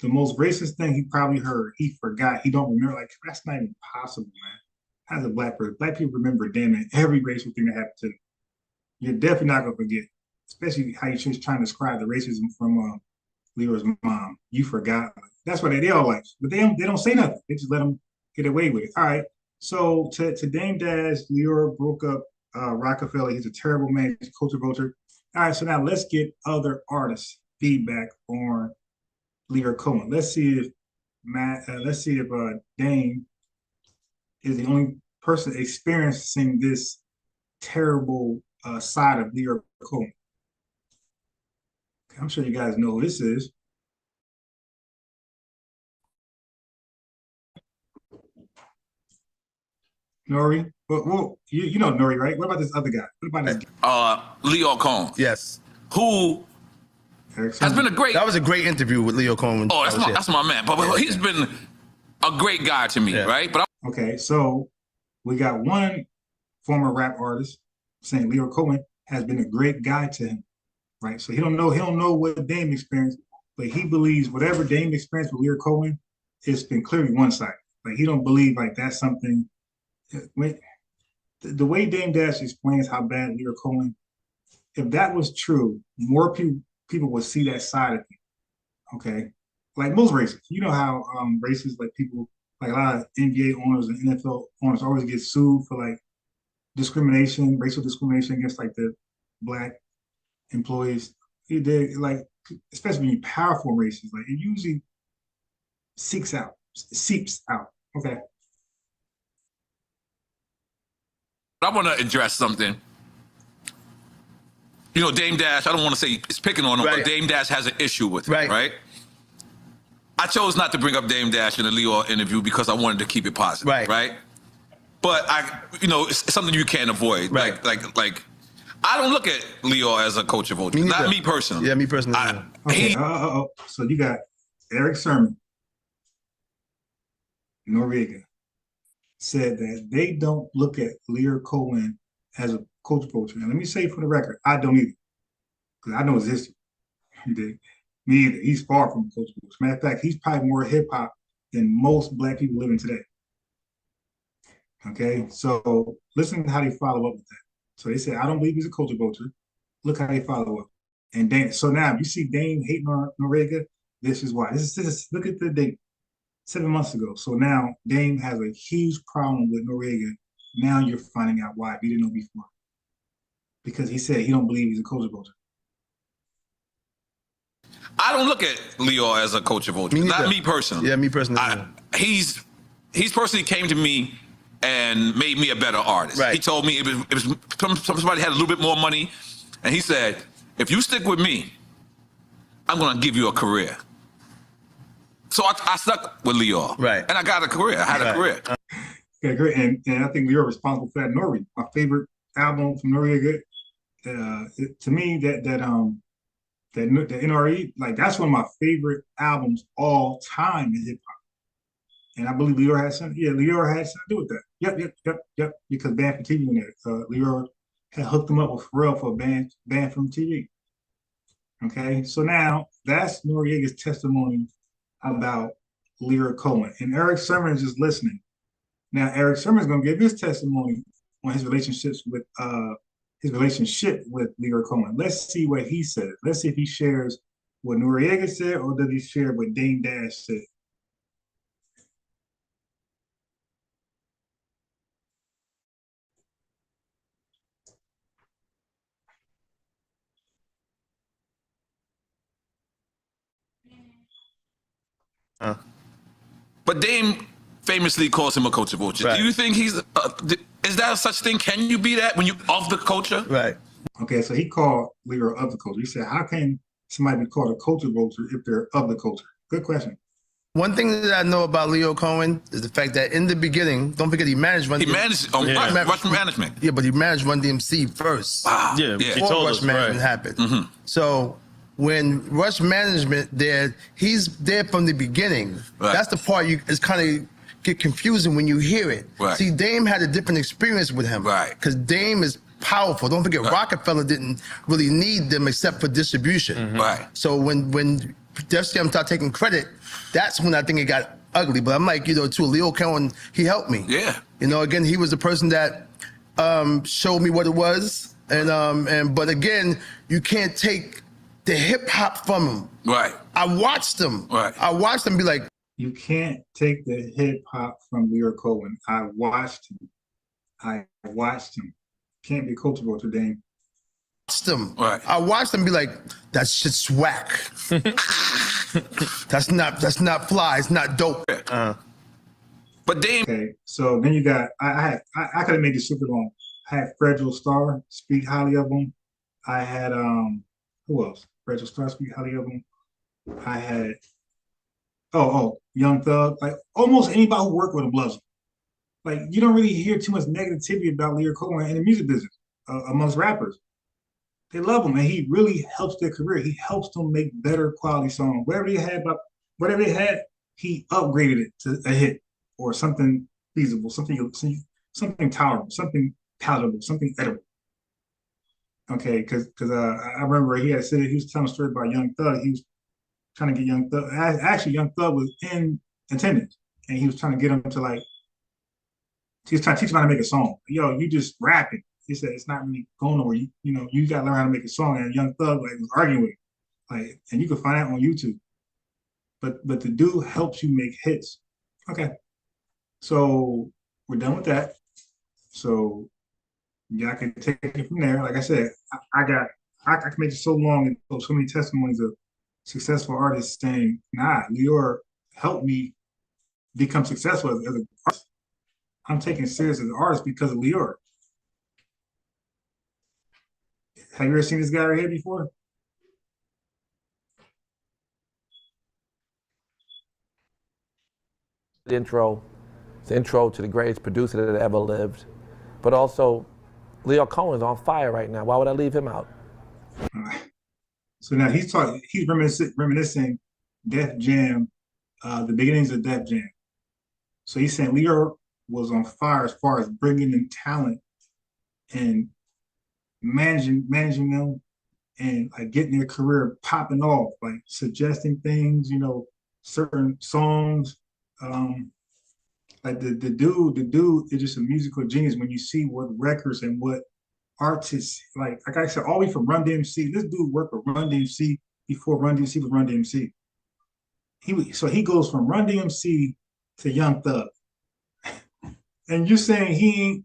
The most racist thing he probably heard, he forgot. He don't remember. Like, that's not even possible, man. As a black person, black people remember damn it every racial thing that happened to them. You're definitely not gonna forget, especially how you're just trying to describe the racism from Leora's mom. You forgot. That's why they all like, but they don't say nothing. They just let them get away with it. All right. So to Dame Dash, Leora broke up Roc-A-Fella. He's a terrible man. He's a culture vulture. All right. So now let's get other artists' feedback on Leora Cohen. Let's see if Dame is the only person experiencing this terrible side of Leora Cohen. I'm sure you guys know who this is. Nori? Well, you know Nori, right? What about this other guy? What about this guy? Leora Cohen. Yes. Who has been a great. That was a great interview with Leora Cohen. Oh, that's my man. But he's been a great guy to me, right? But okay, so we got one former rap artist saying Leora Cohen has been a great guy to him, right? So he don't know what Dame experienced, but he believes whatever Dame experienced with Leora Cohen, it's been clearly one-sided. Like, he don't believe like that's something. The way Dame Dash explains how bad Leora Cohen, if that was true, more people would see that side of it. Okay, like most races, you know how races, like people, like a lot of NBA owners and NFL owners always get sued for like discrimination, racial discrimination against like the black employees. He did, like, especially when you powerful races, like it usually seeps out. Okay. I want to address something. You know, Dame Dash, I don't want to say it's picking on him, but Dame Dash has an issue with it, right? I chose not to bring up Dame Dash in the Leora interview because I wanted to keep it positive, right? But it's something you can't avoid. Like, I don't look at Leora as a culture vulture. Not me personally. Yeah, me personally. Okay. So you got Eric Sermon, Noriega, said that they don't look at Leora Cohen as a culture vulture. And let me say for the record, I don't either, because I know his history. He did. Me either. He's far from a culture vulture. Matter of fact, he's probably more hip hop than most black people living today. Okay, so listen to how they follow up with that. So they said, I don't believe he's a culture vulture. Look how they follow up. And Dame, so now if you see Dame hating on Noriega, this is why. This is look at the date, 7 months ago. So now Dame has a huge problem with Noriega. Now you're finding out why you didn't know before. Because he said he don't believe he's a culture vulture. I don't look at Leora as a culture vulture. Not me personally. Yeah, me personally. He's personally came to me and made me a better artist. He told me it was somebody had a little bit more money, and he said, if you stick with me, I'm gonna give you a career. So I stuck with Lyor. And I got a career. I had a career. Yeah, great. And I think Lyor responsible for that. Nori, my favorite album from Noriega. To me, that NRE, like that's one of my favorite albums all time in hip hop. And I believe Lyor had something. Yeah, Lyor had something to do with that. Yep. Because Band from TV in there. Lyor had hooked him up with Pharrell for a band from TV. Okay, so now that's Noriega's testimony about Lyor Cohen. And Eric Sermons is listening. Now Eric Sermons is gonna give his testimony on his relationship with Lyor Cohen. Let's see what he says. Let's see if he shares what Noriega said or does he share what Dame Dash said. But Dame famously calls him a culture vulture. Do you think he's? Is that such thing? Can you be that when you of the culture? Okay, so he called Lyor of the culture. He said, "How can somebody be called a culture vulture if they're of the culture?" Good question. One thing that I know about Lyor Cohen is the fact that in the beginning, don't forget he managed Run DMC. He managed Rush Management. Yeah, but he managed Run DMC first. Wow. Yeah, he before told Rush us, Management happened. So when Rush Management there, he's there from the beginning. That's the part it's kind of get confusing when you hear it. See, Dame had a different experience with him. Because Dame is powerful. Don't forget, Roc-A-Fella didn't really need them except for distribution. So when Def Jam started taking credit, that's when I think it got ugly. But I'm like, too, Lyor Cohen, he helped me. Again, he was the person that showed me what it was. But again, you can't take the hip hop from him. I watched him. I watched him be like, you can't take the hip hop from Lyor Cohen. I watched him. Can't be culture vulture, Dame. I watched him be like, that shit's whack. that's not fly. It's not dope. But Dame. Okay, so then you got I could have made this super long. I had Fragile Star speak highly of him. I had who else? Fragile Star speak highly of him. I had Young Thug. Like almost anybody who worked with him loves him. Like you don't really hear too much negativity about Lyor Cohen in the music business amongst rappers. They love him, and he really helps their career. He helps them make better quality songs. Whatever they had, he upgraded it to a hit or something feasible, something tolerable, something palatable, something edible. Okay, because I remember he was telling a story about Young Thug. He was trying to get Young Thug. Actually, Young Thug was in attendance, and he was trying to get him to he was trying to teach him how to make a song. Yo, you just rapping. He said it's not really going nowhere. You gotta learn how to make a song. And Young Thug was arguing with him. And you can find that on YouTube. But the dude helps you make hits. Okay. So we're done with that. So y'all can take it from there. Like I said, I can make it so long and so many testimonies of successful artists saying, nah, Lyor helped me become successful as an artist. I'm taking serious as an artist because of Lyor. Have you ever seen this guy right here before? It's the intro to the greatest producer that ever lived. But also, Lyor Cohen's on fire right now. Why would I leave him out? So now he's reminiscing Def Jam, the beginnings of Def Jam. So he's saying Lyor was on fire as far as bringing in talent and managing them and getting their career popping off, suggesting things, certain songs. The dude is just a musical genius when you see what records and what artists, like I said, all the way from Run DMC. This dude worked with Run DMC before Run DMC was Run DMC. He goes from Run DMC to Young Thug. And you're saying he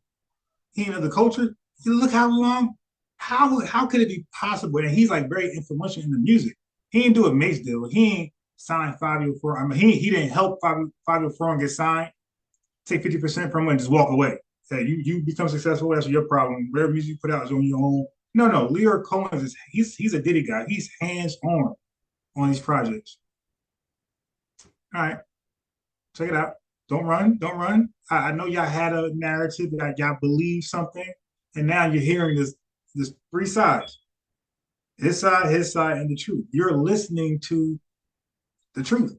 ain't of the culture? Look how long. How could it be possible? And he's very influential in the music. He didn't do a Mace deal. He ain't signed Fabio Foreign. I mean, he didn't help Fabio Foreign get signed. take 50% from it and just walk away. Hey, you become successful, that's your problem. Whatever music you put out is on your own. No, Leo Cohen he's a Diddy guy. He's hands-on on these projects. All right, check it out. Don't run. I know y'all had a narrative that y'all believe something, and now you're hearing this three sides. His side, and the truth. You're listening to the truth.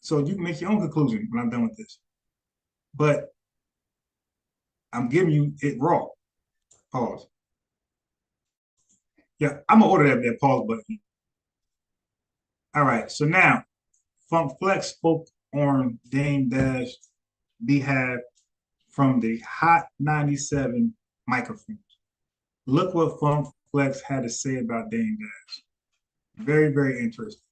So you can make your own conclusion when I'm done with this. But I'm giving you it raw. Pause. Yeah, I'm gonna order that pause button. All right, so now Funk Flex spoke on Dame Dash behalf from the Hot 97 microphone. Look what Funk Flex had to say about Dame Dash. Very, very interesting.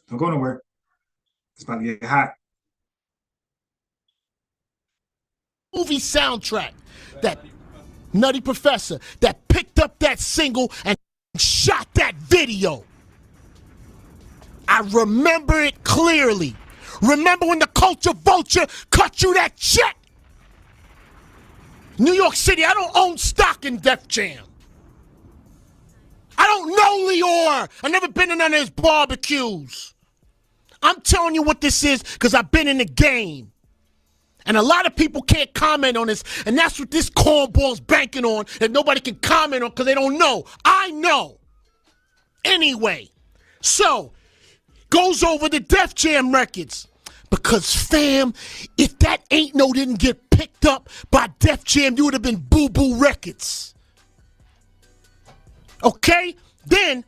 Don't go nowhere. It's about to get hot. Movie soundtrack, that Nutty Professor that picked up that single and shot that video. I remember it clearly. Remember when the Culture Vulture cut you that check? New York City, I don't own stock in Def Jam. I don't know Lior. I've never been to none of his barbecues. I'm telling you what this is because I've been in the game. And a lot of people can't comment on this, and that's what this cornball's banking on, that nobody can comment on because they don't know. I know. Anyway, so, goes over the Def Jam records. Because, fam, if that Ain't No didn't get picked up by Def Jam, you would have been Boo Boo Records. Okay? Then,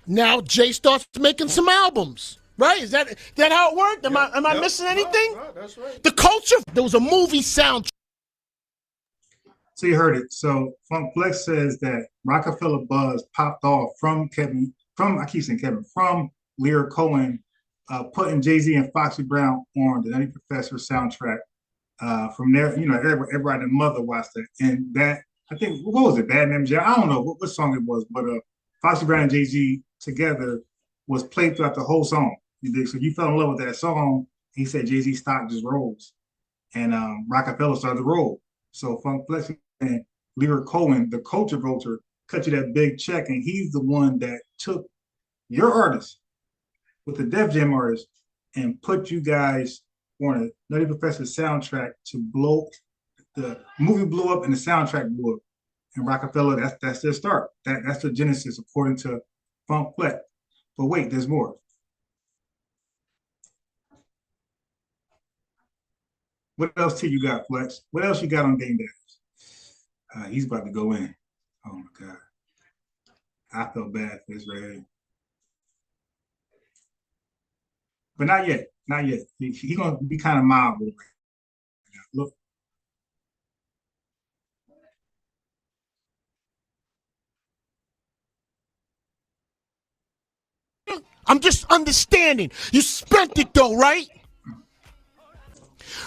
now Jay starts making some albums. Right? Is that how it worked? Am I missing anything? Right, that's right. The Culture, there was a movie soundtrack. So you heard it. So Funk Flex says that Roc-A-Fella buzz popped off from Leo Cohen putting Jay-Z and Foxy Brown on the Nutty Professor soundtrack. From there, everybody and mother watched it. And that, I think, what was it? Bad Name Jam? I don't know what song it was, but Foxy Brown and Jay-Z together was played throughout the whole song. So you fell in love with that song. He said Jay-Z stock just rolls. And Roc-A-Fella started to roll. So Funk Flex and Leo Cohen, the Culture Vulture, cut you that big check. And he's the one that took your artist with the Def Jam artist and put you guys on a Nutty Professor soundtrack to blow. The movie blew up and the soundtrack blew up. And Roc-A-Fella, that's their start. That's the genesis according to Funk Flex. But wait, there's more. What else you got, Flex? What else you got on Dame Dash? He's about to go in. Oh my God. I feel bad for this right here. But not yet. Not yet. He's gonna be kind of mild right now. Look. I'm just understanding. You spent it though, right?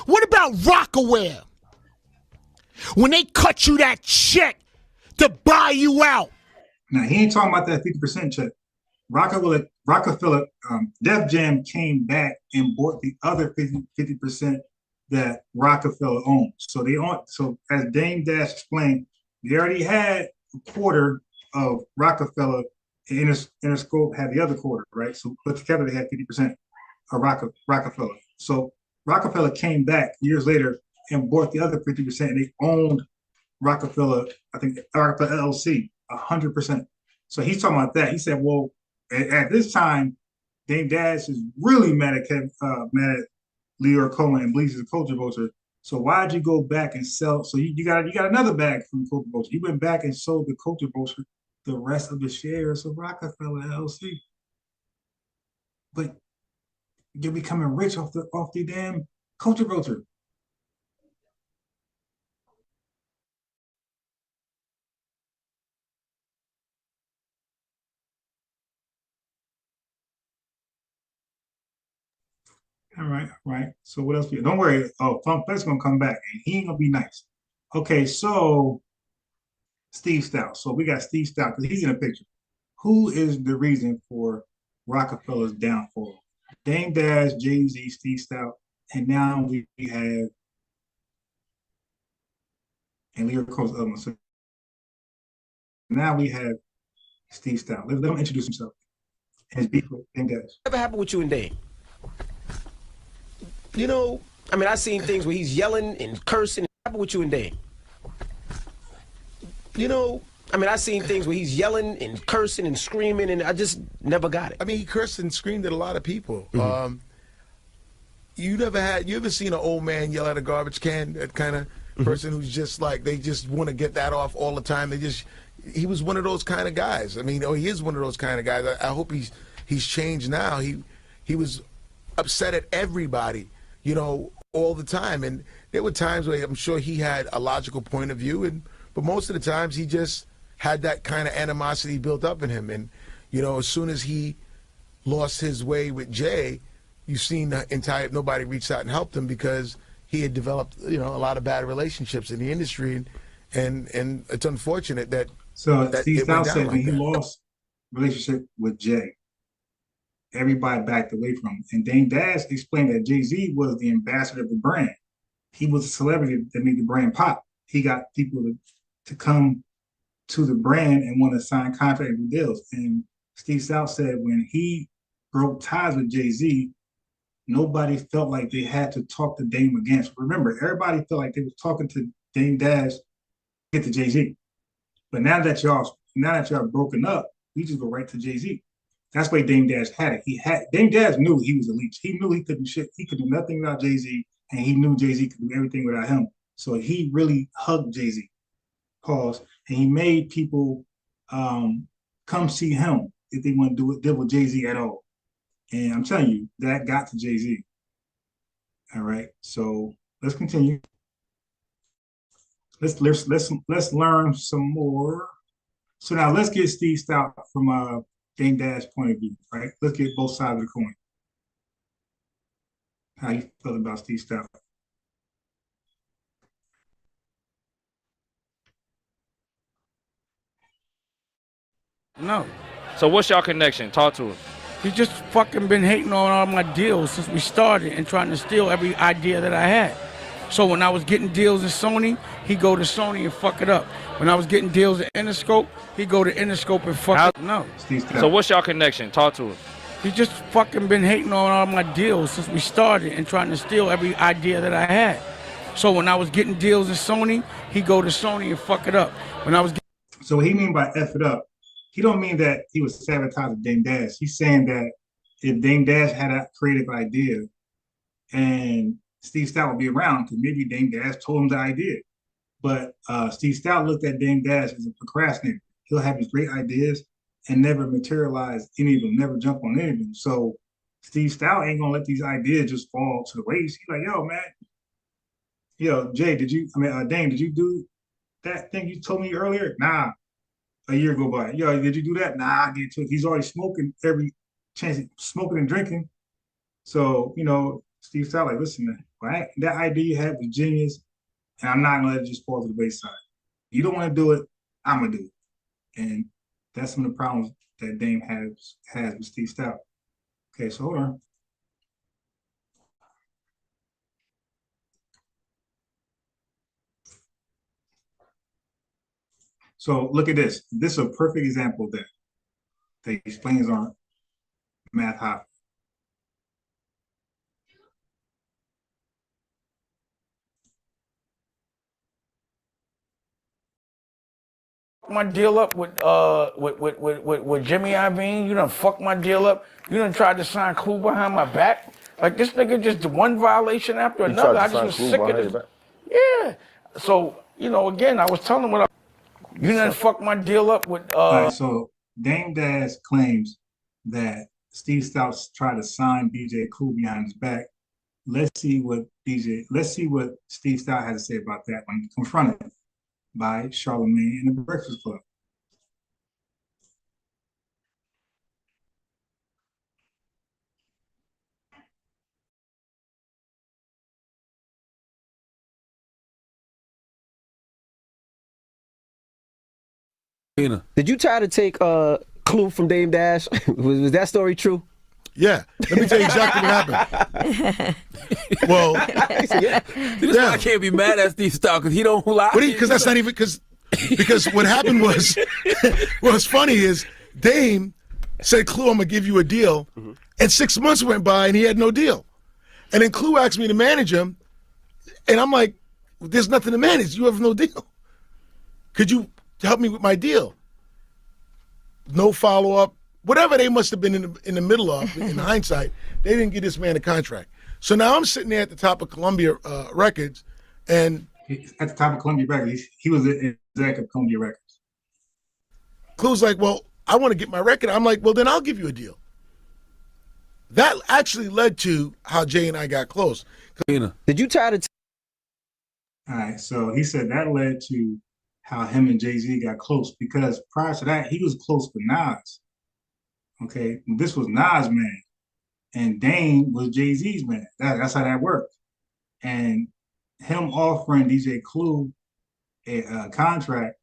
What about Rockaware? When they cut you that check to buy you out. Now, he ain't talking about that 50% check. Roc-A-Fella, Def Jam came back and bought the other 50% that Roc-A-Fella owned. So so as Dame Dash explained, they already had a quarter of Roc-A-Fella, and Interscope had the other quarter, right? So put together, they had 50% of Roc-A-Fella. So Roc-A-Fella came back years later and bought the other 50%, and they owned Roc-A-Fella, I think Roc-A-Fella LLC, 100%. So he's talking about that. He said, well, at this time, Dame Dash is really mad at Leo Cohen and believes he's a Culture Vulture. So why'd you go back and sell? So you got another bag from Culture Vulture. You went back and sold the Culture Vulture the rest of the shares of Roc-A-Fella LLC. But you're becoming rich off the damn Culture Vulture. All right. So what else? Don't worry. Oh, Funk Flex gonna come back, and he ain't gonna be nice. Okay, so Steve Stout. So we got Steve Stout because he's in a picture. Who is the reason for Rockefeller's downfall. Dame Dash, Jay-Z, Steve Stout, and now we have and Leo Cole's other one. So now we have Steve Stout. Let him introduce himself and his beef with Dame Dash. Whatever happened with you and Dame? You know, I mean, I seen things where he's yelling and cursing. What happened with you and Dame? You know, I mean, I seen things where he's yelling and cursing and screaming, and I just never got it. I mean, he cursed and screamed at a lot of people. Mm-hmm. You ever seen an old man yell at a garbage can? That kind of person who's just like, they just want to get that off all the time. He was one of those kind of guys. I mean, he is one of those kind of guys. I hope he's changed now. He was upset at everybody, you know, all the time. And there were times where I'm sure he had a logical point of view, but most of the times he just had that kind of animosity built up in him. And, you know, as soon as he lost his way with Jay, you've seen nobody reached out and helped him because he had developed, you know, a lot of bad relationships in the industry. And it's unfortunate that. So Steve Stout said when he lost relationship with Jay, everybody backed away from him. And Dame Dash explained that Jay-Z was the ambassador of the brand. He was a celebrity that made the brand pop. He got people to come to the brand and want to sign contract and deals. And Steve Stout said when he broke ties with Jay-Z, nobody felt like they had to talk to Dame again. So remember, everybody felt like they was talking to Dame Dash to get to Jay-Z. But now that y'all broken up, we just go right to Jay-Z. That's why Dame Dash had it. Dame Dash knew he was a leech. He knew he couldn't shit. He could do nothing without Jay-Z, and he knew Jay-Z could do everything without him. So he really hugged Jay-Z. Pause. And he made people come see him if they want to deal with Jay-Z at all. And I'm telling you, that got to Jay-Z. All right. So let's continue. Let's learn some more. So now let's get Steve Stout from Dame Dash point of view, right? Let's get both sides of the coin. How you feel about Steve Stout? No. So what's y'all connection? Talk to us. He just fucking been hating on all my deals since we started and trying to steal every idea that I had. So when I was getting deals in Sony, he go to Sony and fuck it up. When I was getting deals at Interscope, he go to Interscope and fuck it up. No. So what's y'all connection? Talk to us. He just fucking been hating on all my deals since we started and trying to steal every idea that I had. So when I was getting deals in Sony, he go to Sony and fuck it up. When I was So what he mean by F it up, he don't mean that he was sabotaging Dame Dash. He's saying that if Dame Dash had a creative idea and Steve Stout would be around, because maybe Dame Dash told him the idea. But Steve Stout looked at Dame Dash as a procrastinator. He'll have his great ideas and never materialize any of them, never jump on any of them. So Steve Stout ain't gonna let these ideas just fall to the waste. He's like, yo, man, Jay, Dame, did you do that thing you told me earlier? Nah. A year go by. Yo, did you do that? Nah, I get to it. He's already smoking every chance, smoking and drinking. So, Steve Stout, like, listen, man, right? That idea you had was genius, and I'm not gonna let it just fall to the wayside. You don't want to do it, I'm gonna do it. And that's some of the problems that Dame has with Steve Stout. Okay, so hold on. So look at this. This is a perfect example that explains our math hop. my deal up with Jimmy Iovine. You done fucked my deal up. You done tried to sign Clue behind my back. Like this nigga just one violation after another. I just was sick of this. Yeah. So, again, I was telling him what you done fucked my deal up with All right, so Dame Dash claims that Steve Stout tried to sign DJ Clue behind his back. Let's see what Steve Stout has to say about that when confronted by Charlamagne and the Breakfast Club. Did you try to take Clue from Dame Dash? Was that story true? Yeah. Let me tell you exactly what happened. Well, This is why I can't be mad at Steve Stout because he don't lie. Because that's not even because what happened was what's funny is Dame said, Clue, I'm gonna give you a deal. And 6 months went by and he had no deal. And then Clue asked me to manage him, and I'm like, there's nothing to manage. You have no deal. Could you help me with my deal? No follow-up. Whatever they must have been in the middle of, in hindsight, they didn't give this man a contract. So now I'm sitting there at the top of Columbia Records, and at the top of Columbia Records, he was the exec of Columbia Records. Clue's like, well, I want to get my record. I'm like, well, then I'll give you a deal. That actually led to how Jay and I got close. Did you try to? All right, so he said that led to how him and Jay-Z got close, because prior to that, he was close with Nas. Okay, this was Nas' man, and Dame was Jay-Z's man. That's how that worked. And him offering DJ Clue a contract,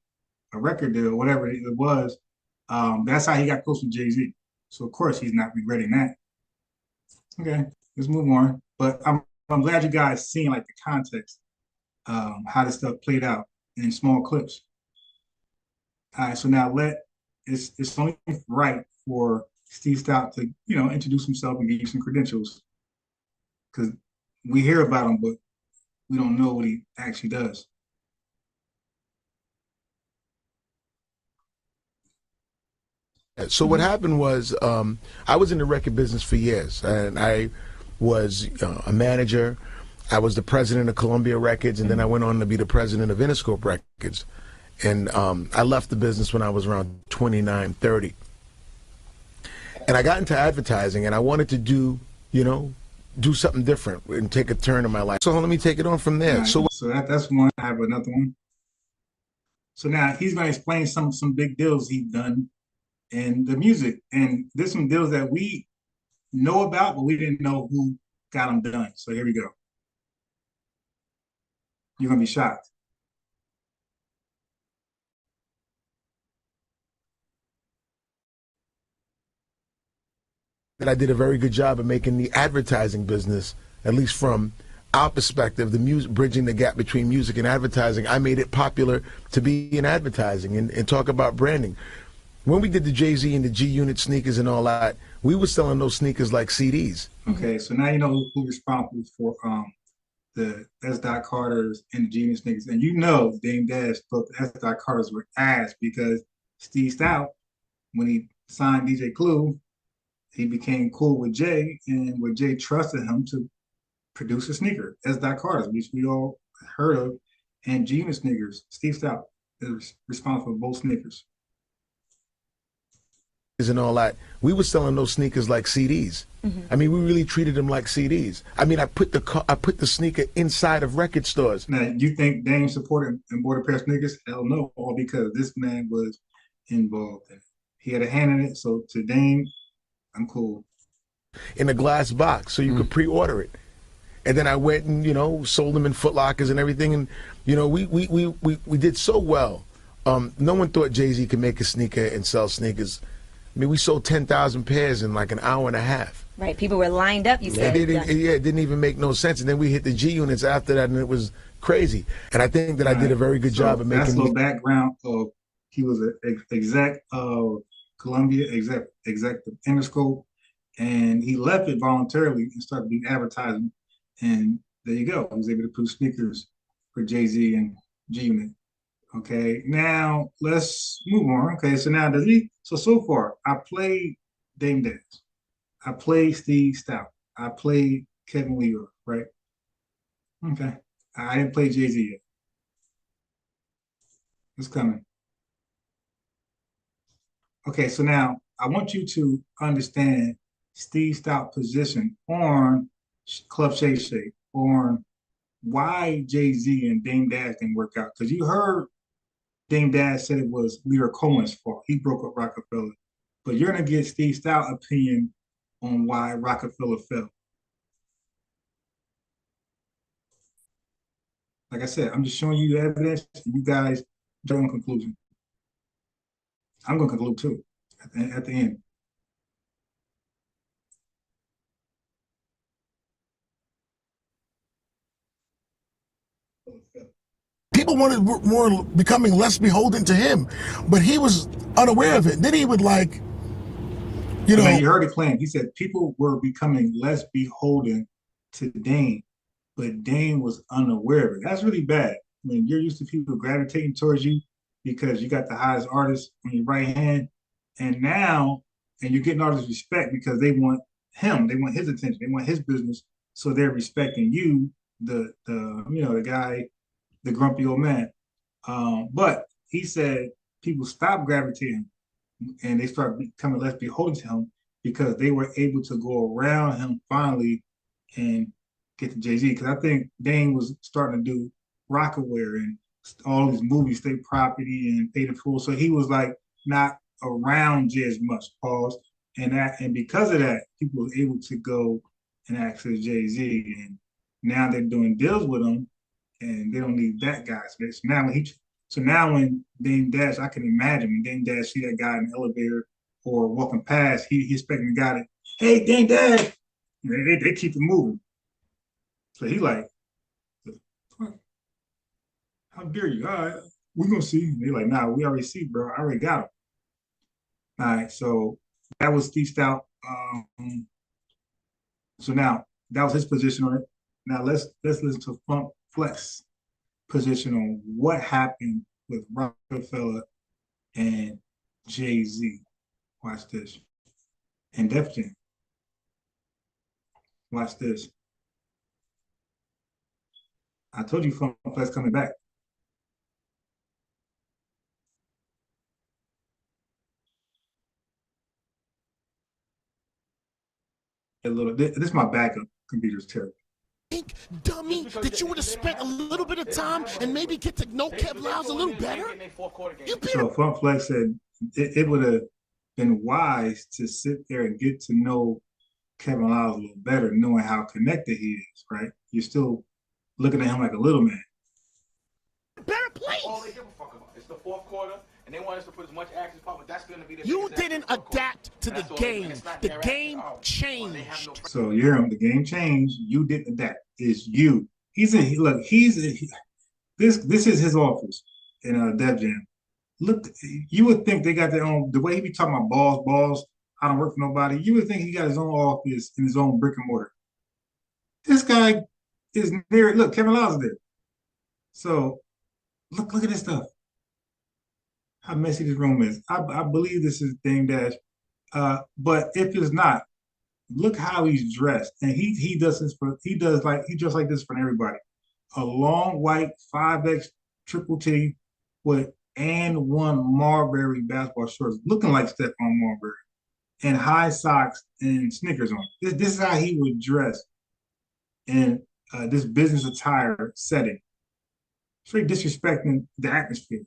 a record deal, whatever it was, that's how he got close with Jay-Z. So of course he's not regretting that. Okay, let's move on. But I'm glad you guys seen like the context, how this stuff played out in small clips. All right, so now it's only right for Steve Stout to, introduce himself and give you some credentials, because we hear about him, but we don't know what he actually does. So what happened was, I was in the record business for years, and I was a manager. I was the president of Columbia Records, and then I went on to be the president of Interscope Records. And I left the business when I was around 29, 30. And I got into advertising, and I wanted to do something different and take a turn in my life. So let me take it on from there. Right. So that's one. I have another one. So now he's going to explain some big deals he's done in the music. And there's some deals that we know about, but we didn't know who got them done. So here we go. You're going to be shocked. That I did a very good job of making the advertising business, at least from our perspective, the music, bridging the gap between music and advertising. I made it popular to be in advertising and talk about branding. When we did the Jay-Z and the G-Unit sneakers and all that, we were selling those sneakers like CDs. Okay, so now you know who's responsible for the S. Carters and the G-Unit sneakers. And Dame Dash thought the S. Carters were ass, because Steve Stout, when he signed DJ Clue, he became cool with Jay, and where Jay trusted him to produce a sneaker, S. Carter's, which we all heard of, and G-Unit sneakers. Steve Stout is responsible for both sneakers. And all that, we were selling those sneakers like CDs. I mean, we really treated them like CDs. I mean, I put the sneaker inside of record stores. Now, you think Dame supported and bought a pair of sneakers? Hell no, all because this man was involved in it. He had a hand in it, so to Dame, I'm cool. In a glass box, so you could pre-order it. And then I went and, sold them in Foot Lockers and everything. And, we did so well. No one thought Jay-Z could make a sneaker and sell sneakers. I mean, we sold 10,000 pairs in like an hour and a half. Right, people were lined up, you said. It didn't even make no sense. And then we hit the G-Units after that, and it was crazy. And I think that I did a very good job of making... That's the background of, he was an exec of Columbia, exec of Interscope, and he left it voluntarily and started doing advertising. And there you go. He was able to put sneakers for Jay-Z and G-Unit. Okay, now let's move on. Okay, so now so far, I played Dame Dash. I played Steve Stout. I played Kevin Leroy, right? Okay. I didn't play Jay-Z yet. It's coming. Okay, so now I want you to understand Steve Stout's position on Club Shay Shay, on why Jay-Z and Dame Dash didn't work out. Because you heard Dame Dash said it was Leroy Cohen's fault. He broke up Roc-A-Fella. But you're going to get Steve Stout's opinion on why Roc-A-Fella fell. Like I said, I'm just showing you the evidence, and you guys draw a conclusion. I'm going to conclude too. at the end. People wanted more becoming less beholden to him, but he was unaware of it. Then he would like, you know. You heard it claim. He said people were becoming less beholden to Dame, but Dame was unaware of it. That's really bad. I mean, you're used to people gravitating towards you because you got the hottest artist on your right hand, and you're getting all this respect because they want him, they want his attention, they want his business, so they're respecting you, the guy, the grumpy old man. But he said people stopped gravitating and they start becoming less beholden to him because they were able to go around him finally and get to Jay-Z. Because I think Dame was starting to do Roc-A-Fella and all these movies, State Property and Paid in Full. So he was like not around Jay as much, pause. And because of that, people were able to go and access Jay-Z. And now they're doing deals with him and they don't need that guy. So now when Dame Dash, I can imagine when Dame Dash see that guy in the elevator or walking past, he expecting the guy to, hey, Dame Dash. They keep it moving. So he like, how dare you? All right, we're gonna see. And they like, nah, we already see, bro. I already got him. All right, so that was Steve Stout. So now that was his position on it. Now let's listen to Funk Flex position on what happened with Roc-A-Fella and Jay-Z. Watch this. And Def Jam. Watch this. I told you Funk Flex coming back. This is my backup. Computer's terrible. Think, dummy, that you would have spent a little bit of time and maybe get to know Kev Lyles a little better? So Funk Flex said it would have been wise to sit there and get to know Kevin Lyles a little better, knowing how connected he is, right? You're still looking at him like a little man. Better place. All they give a fuck about. It's the fourth quarter, and they want us to put as much action as possible. That's going to be the. You didn't adapt to the game. The game changed. So you hear him. The game changed. You didn't adapt. It's you. This is his office in Def Jam. Look, you would think they got their own. The way he be talking about balls. I don't work for nobody. You would think he got his own office in his own brick and mortar. This guy is near. Look, Kevin Lyles is there. So look at this stuff. How messy this room is. I believe this is Dame Dash. But if it's not, look how he's dressed. And he does dressed like this for everybody. A long white 5X triple T with and one Marbury basketball shorts, looking like Stephon Marbury, and high socks and sneakers on. This is how he would dress in this business attire setting. Straight disrespecting the atmosphere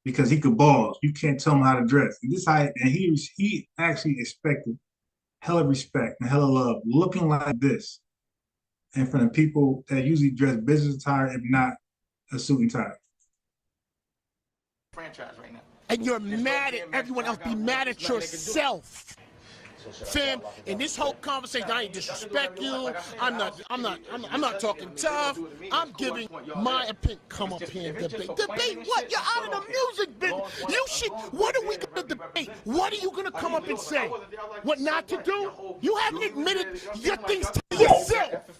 because he could ball. You can't tell him how to dress. And he actually expected hella respect and hella love, looking like this in front of people that usually dress business attire, if not a suit and tie. Franchise right now. And you're mad at everyone else. Be mad at yourself. Fam, in this whole conversation, I ain't disrespect you. I'm not talking tough. I'm giving my opinion. Come up here and debate. Debate what? You're out of the music business. You should. What are we gonna debate? What are you gonna come up and say? What not to do? You haven't admitted your things to yourself.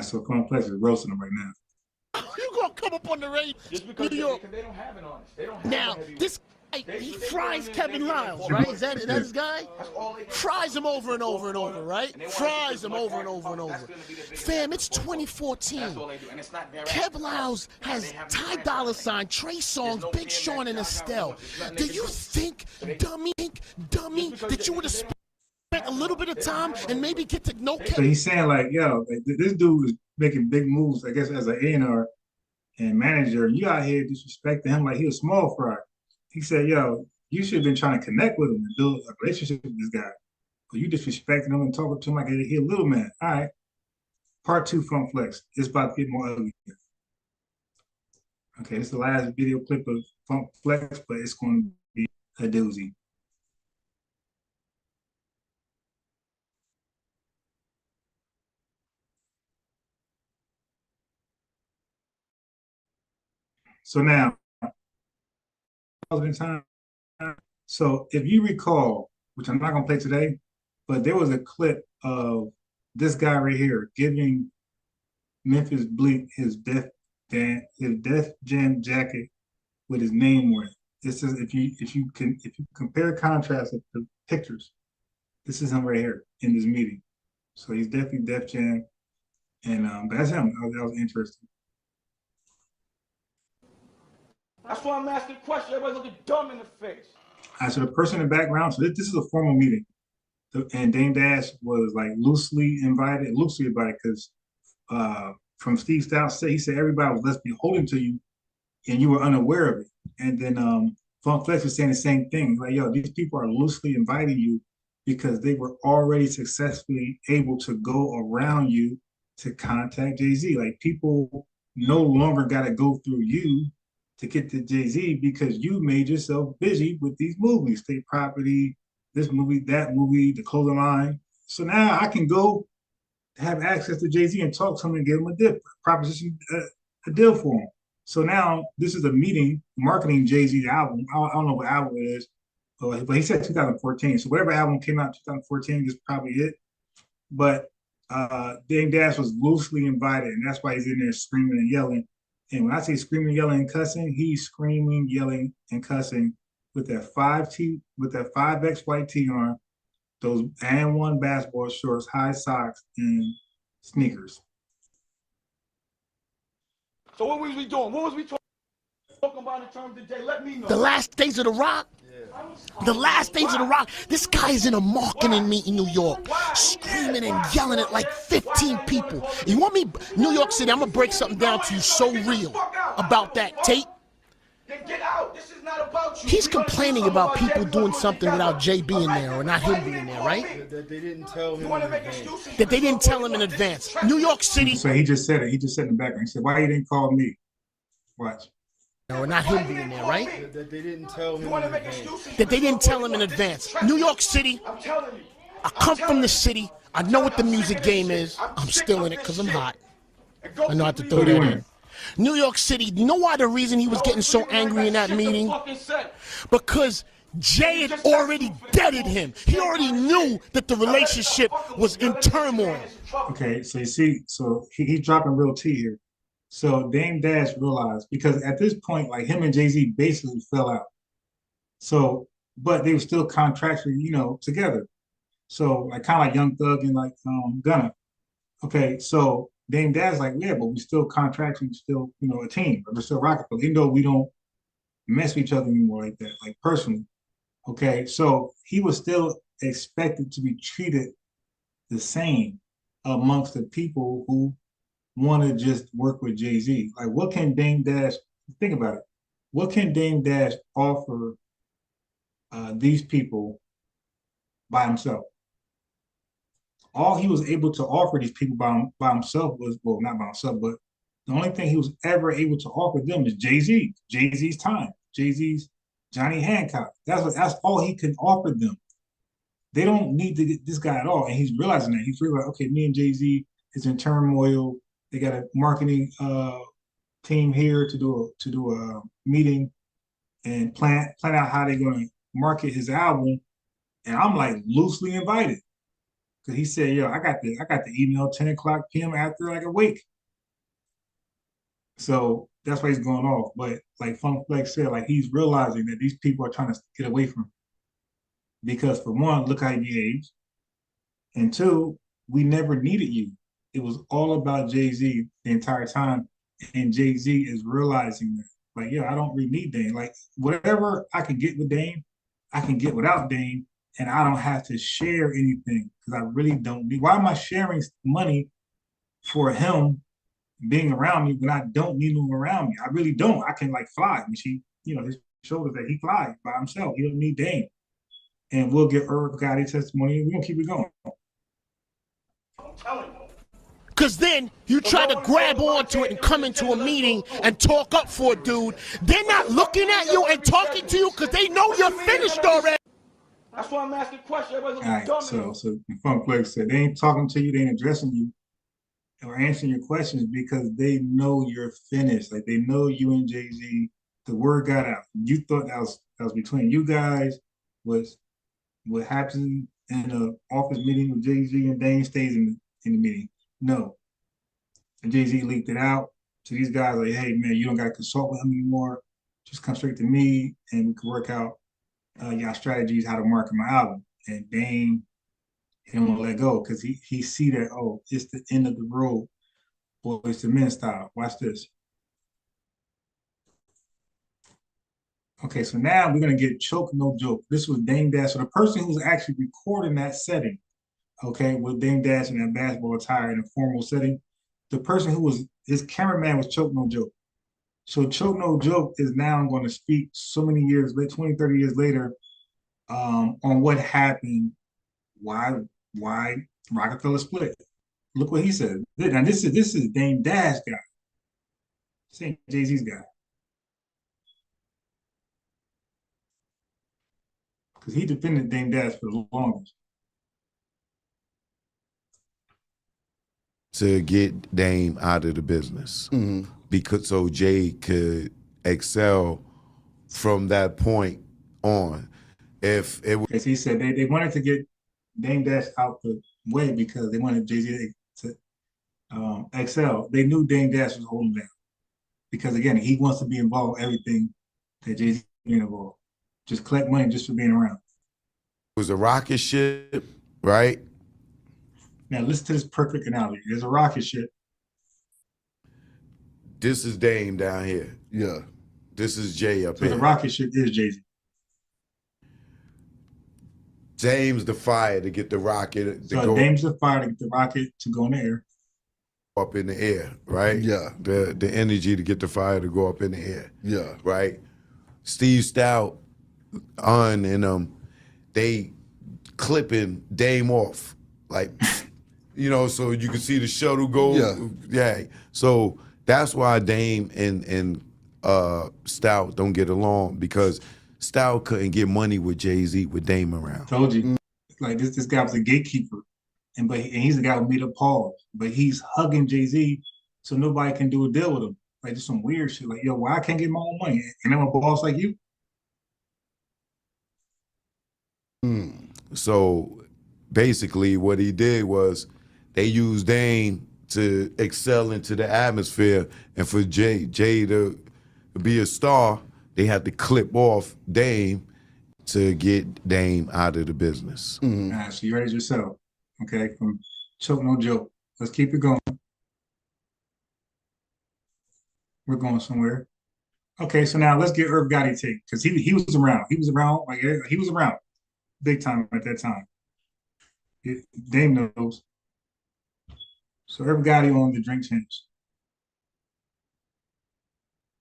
So Complex is roasting him right now. You gonna come up on the radio, New York? They don't have an honest. Now this. He fries Kevin Lyles, right? Is that his guy? Fries him over and over and over, right? Fries him over and over and over. Fam, it's 2014. Kevin Lyles has Ty Dolla $ign, Trey Songz, Big Sean, and Estelle. Do you think, dummy, that you would have spent a little bit of time and maybe get to know Kevin? So he's saying like, yo, this dude is making big moves, I guess, as an A&R and manager. You out here disrespecting him like he was small fry. He said, yo, you should have been trying to connect with him and build a relationship with this guy. But you disrespecting him and talking to him like he a little man. All right. Part 2, Funk Flex. It's about to get more ugly. Okay, this is the last video clip of Funk Flex, but it's going to be a doozy. So now, so if you recall, which I'm not gonna play today, but there was a clip of this guy right here giving Memphis Bleak his Def Jam jacket with his name on it. This is if you compare contrast the pictures, this is him right here in this meeting. So he's definitely Def Jam, and that's him. That was interesting. That's why I'm asking questions. Everybody's looking dumb in the face. All right, so the person in the background, so this is a formal meeting. And Dame Dash was like loosely invited because from Steve Styles he said everybody was less beholden to you and you were unaware of it. And then Funk Flex was saying the same thing. Like, yo, these people are loosely inviting you because they were already successfully able to go around you to contact Jay-Z. Like, people no longer got to go through you to get to Jay-Z because you made yourself busy with these movies, State Property, this movie, that movie, The Clothing Line. So now I can go have access to Jay-Z and talk to him and give him a deal, proposition, a deal for him. So now this is a meeting marketing Jay-Z's album. I don't know what album it is, but he said 2014. So whatever album came out in 2014 is probably it. But Dame Dash was loosely invited, and that's why he's in there screaming and yelling. And when I say screaming, yelling, and cussing, he's screaming, yelling, and cussing with that 5X white tee on, those and one basketball shorts, high socks, and sneakers. So what was we doing? What was we talking about in terms of Jay? Let me know. The last days of the Rock? The last days of the Rock. This guy is in a marketing meeting in New York, screaming and yelling at like 15 people. You want me, New York City, I'm gonna break something down to you so real about that tape. Then get out. This is not about you. He's complaining about people doing something without Jay being there or not him being there, right? That they didn't tell him in advance. That they didn't tell him in advance. New York City. So he just said it. He just said in the background. He said, "Why you didn't call me?" Watch. Or not him being there, right? That they didn't tell him in advance. That they didn't tell him in advance. New York City. I come from the city. I know what the music game is. I'm still in it because I'm hot. I know how to throw that in. New York City, you know why the reason he was getting so angry in that meeting? Because Jay had already deaded him. He already knew that the relationship was in turmoil. Okay, so you see, so he's dropping real tea here. So Dame Dash realized, because at this point, like him and Jay-Z basically fell out. So, but they were still contractually, together. So like kind of like Young Thug and like Gunna. Okay, so Dame Dash like, yeah, but we still contractually still, a team. We're still Roc-A-Fella, even though we don't mess with each other anymore like that, like personally. Okay, so he was still expected to be treated the same amongst the people who want to just work with Jay-Z. Like, what can Dame Dash, think about it, what can Dame Dash offer these people by himself? All he was able to offer these people by himself was, well, not by himself, but the only thing he was ever able to offer them is Jay-Z, Jay-Z's time, Jay-Z's Johnny Hancock. That's all he can offer them. They don't need to get this guy at all, and he's realizing that. He's realizing, okay, me and Jay-Z is in turmoil. They got a marketing team here to do a meeting and plan out how they're going to market his album. And I'm like loosely invited because he said, "Yo, I got the email 10:00 p.m. after like a week." So that's why he's going off. But like Funk Flex said, like he's realizing that these people are trying to get away from him because for one, look how he behaves, and two, we never needed you. It was all about Jay-Z the entire time. And Jay-Z is realizing that. Like, yeah, I don't really need Dame. Like, whatever I can get with Dame, I can get without Dame, and I don't have to share anything because I really don't need. Why am I sharing money for him being around me when I don't need him around me? I really don't. I can, like, fly. His shoulders that he flies by himself. He don't need Dame. And we'll get Irv Gotti testimony, and we're going to keep it going. I'm telling you. Because then you try to grab onto it and come into a meeting and talk up for a dude. They're not looking at you and talking to you because they know you're finished already. That's why I'm asking questions. Everybody's All right, so Funk Flex said they ain't talking to you, they ain't addressing you. or answering your questions because they know you're finished. Like they know you and Jay-Z. The word got out. You thought that was between you guys. Was what happened in the office meeting with Jay-Z and Dame stays in the meeting. No. And Jay-Z leaked it out. So these guys like, hey man, you don't gotta consult with him anymore. Just come straight to me and we can work out y'all strategies how to market my album. And Dame he don't want to let go because he see that, oh, it's the end of the road. Boys to Men style. Watch this. Okay, so now we're gonna get Choke No Joke. This was Dame Dash. So the person who's actually recording that setting, okay, with Dame Dash in that basketball attire in a formal setting, the person who was his cameraman was Choke No Joke. So Choke No Joke is now going to speak so many years, 20, 30 years later, on what happened, why Roc-A-Fella split. Look what he said. Now this is Dame Dash guy. This ain't Jay-Z's guy. Because he defended Dame Dash for the longest. To get Dame out of the business. Because so Jay could excel from that point on. If it was, okay, so he said they wanted to get Dame Dash out the way because they wanted Jay-Z to excel. They knew Dame Dash was holding down. Because again, he wants to be involved in everything that Jay-Z being involved. Just collect money just for being around. It was a rocket ship, right? Now listen to this perfect analogy. There's a rocket ship. This is Dame down here. Yeah. This is Jay up So here. the rocket ship is Jay-Z. Dame's the fire to get the rocket to go. Dame's the fire to get the rocket to go in the air. Up in the air, right? Yeah. The energy to get the fire to go up in the air. Yeah. Right? Steve Stout and they clipping Dame off. Like, you know, so you can see the shuttle go. Yeah. So that's why Dame and Stout don't get along, because Stout couldn't get money with Jay-Z with Dame around. Told you. Like this guy was a gatekeeper. And he's the guy who meet up Paul. But he's hugging Jay-Z so nobody can do a deal with him. Like just some weird shit. Like, yo, why I can't get my own money? And I'm a boss like you. So basically what he did was they used Dame to excel into the atmosphere, and for Jay to be a star, they had to clip off Dame to get Dame out of the business. All right, so you ready yourself. Okay, from Choke No Joke. Let's keep it going. We're going somewhere. Okay, so now let's get Irv Gotti take, because he was around. He was around, like he was around big time at that time. Dame knows. So Irv Gotti on the drink change.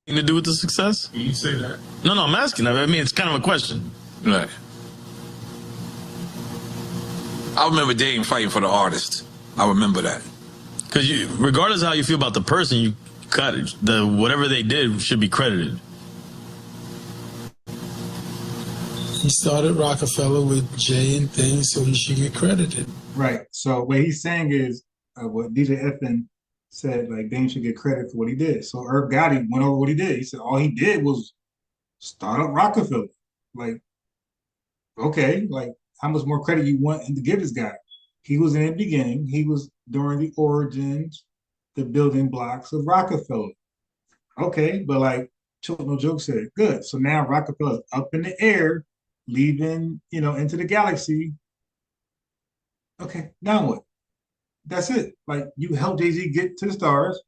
To do with the success? You say that. No, I'm asking. I mean, it's kind of a question. Right. I remember Dame fighting for the artist. I remember that. Because regardless of how you feel about the person, you got it. Whatever they did should be credited. He started Roc-A-Fella with Jay and things, so he should get credited. Right. So what he's saying is what DJ Effin said, like Dame should get credit for what he did. So Irv Gotti went over what he did. He said all he did was start up Roc-A-Fella. Like, okay, like how much more credit you want him to give this guy? He was in the beginning. He was during the origins, the building blocks of Roc-A-Fella. Okay, but like Choke No Joke said, good. So now Roc-A-Fella's up in the air, leaving, into the galaxy. Okay, now what? That's it. Like you helped Jay-Z get to the stars,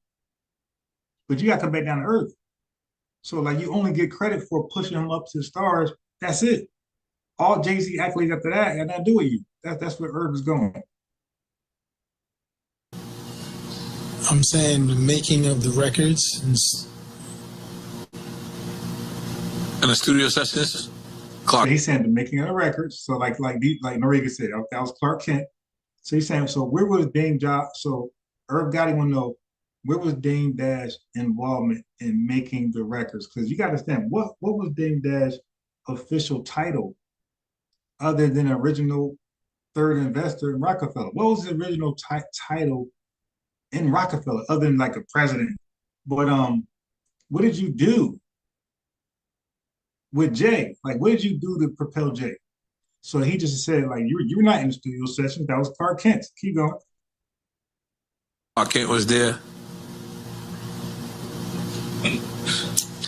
but you got to come back down to earth. So like you only get credit for pushing him up to the stars. That's it. All Jay-Z accolades after that got nothing to do with you. That's where Irv is going. I'm saying the making of the records And the studio sessions? Clark. So he's saying the making of the records. So like Noriega said, that was Clark Kent. So he's saying, so where was Dame so Irv Gotti want to know, where was Dame Dash involvement in making the records? Because you got to understand, what was Dame Dash official title other than original third investor in Roc-A-Fella? What was the original title in Roc-A-Fella, other than like a president. But what did you do with Jay? Like, what did you do to propel Jay? So he just said, like, you're not in the studio session. That was Clark Kent. Keep going. Clark Kent was there.